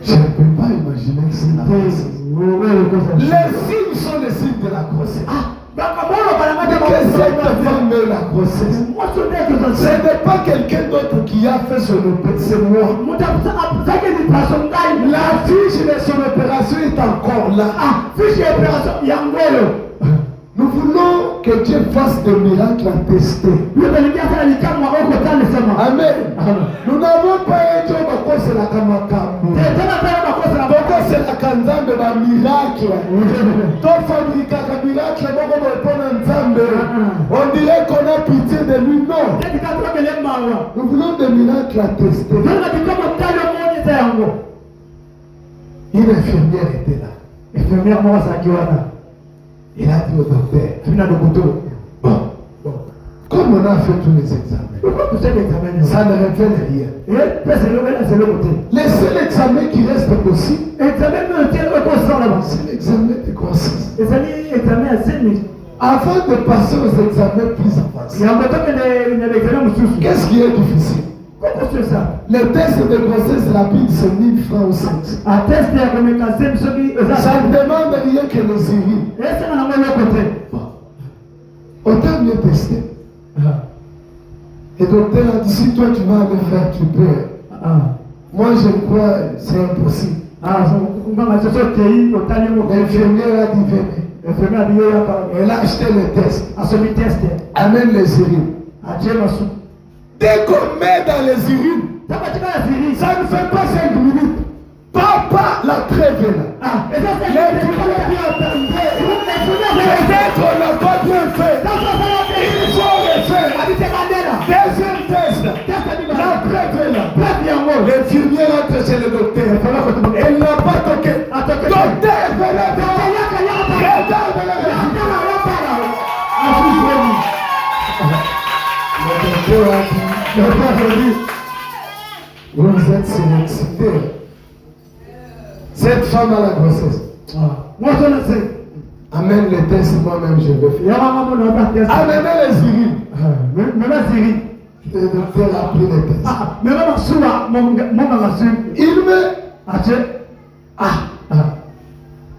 Je ne peux pas imaginer que c'est la grossesse. Les signes sont les signes de la grossesse. Que cette femme est la grossesse. Ce n'est pas quelqu'un d'autre qui a fait son opération, c'est moi. La fiche de son opération est encore là. Nous voulons que Dieu fasse des miracles à tester. Amen. Nous n'avons pas un Dieu c'est la Kamakamu. C'est la Kanzambe, la miracle. Toi, fabrique un miracle, on dirait qu'on a pitié de lui. Non. Nous voulons des miracles à tester. Une infirmière était là. Il a dit au docteur, bon, comme on a fait tous les examens, ça ne révèle rien. Le seul examen qui reste possible, c'est l'examen de grossesse. Avant de passer aux examens plus avancés, qu'est-ce qui est difficile? Le test de grossesse rapide, c'est 1000 francs ou 500. Ça ne demande rien que les urines. Autant mieux tester. Et le docteur a dit, si toi tu vas aller faire, tu peux. Moi je crois que c'est impossible. L'infirmière a dit, venez. Elle a acheté le test. Amène les urines. Dès qu'on met dans les urines, ça ne fait pas 5 minutes. Papa la trêve là. Peut-être on n'a pas bien fait. Il faut refaire. Deuxième test. La trêve là. L'infirmière entre chez le docteur. Elle n'a pas toqué. Docteur, venez. Regarde la vous êtes surexcité. Cette femme a la grossesse. Amène les tests, moi-même je vais faire. Amenez les urines. Le docteur a pris les tests. Il me.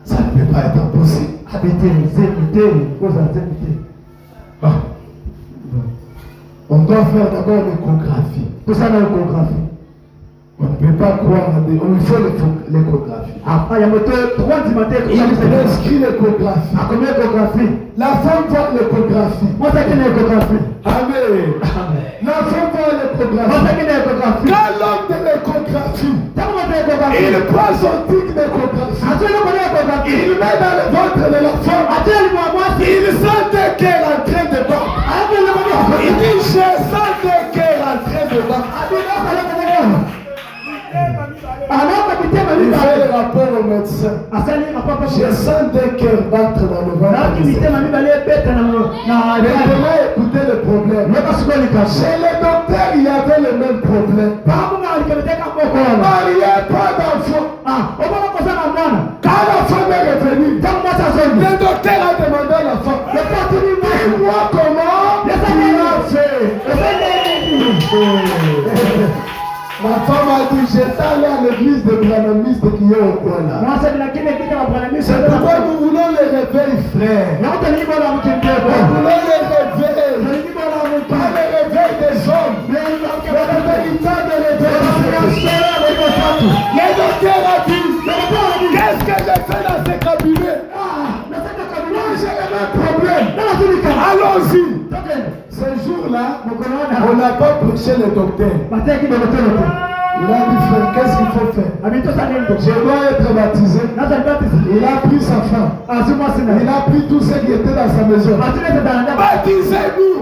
Ça ne peut pas être impossible. On doit faire d'abord l'échographie. On ne peut pas croire à Dieu. Il faut l'échographie. Il prescrit l'échographie. La femme voit l'échographie. Amen. La femme voit l'échographie. Quand l'homme de l'échographie, il prend son tic d'échographie. Il met dans le ventre de la femme. Il sent qu'elle est en train de battre. Il dit, je sens qu'elle est en train de battre. Il fait le rapport au médecin. Je sens des cœurs battre dans le ventre. Maintenant, écoutez le problème. Chez les docteurs, il y avait le même problème. Marié, pas d'enfant. Quand la femme est revenue, le docteur a demandé à la femme, dis-moi comment tu as fait. Ma femme a dit, j'étais allé à l'église de Branhamiste qui est au coin là. C'est pourquoi nous voulons les réveiller, frère. Nous voulons les réveiller. Pas les réveils des hommes. Mais le véritable réveil. Le docteur a dit, qu'est-ce que j'ai fait dans ce cabinet? J'ai le même problème. Allons-y. Ce jour-là, on n'a pas prêché le docteur. Il a dit, frère, qu'est-ce qu'il faut faire? Je dois être baptisé. Il a pris sa femme. Il a pris tout ce qui était dans sa maison. Baptisez-nous.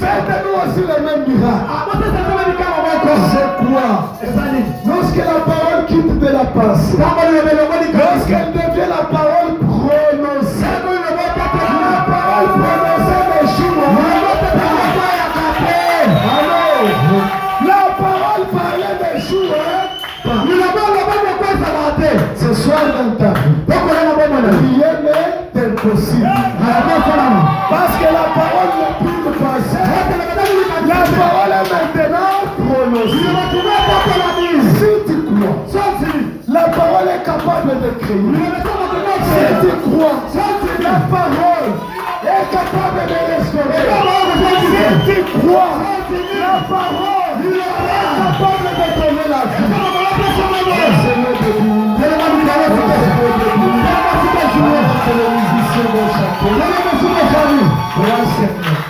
Faites-nous aussi le même miracle. C'est quoi? Lorsque la parole quitte de la pensée, lorsqu'elle devient la parole prononcée, la parole prononcée des jours. La parole parlait des jours. Ce soir dans ta vie, rien n'est impossible. Parce que la parole n'est plus de passé. La parole est maintenant prononcée. Si tu crois, la parole est capable de créer. Si tu crois, la parole est capable de restaurer. Si tu crois, la parole est capable de donner la vie. Seigneur de Dieu, les musiciens vont chanter. Seigneur.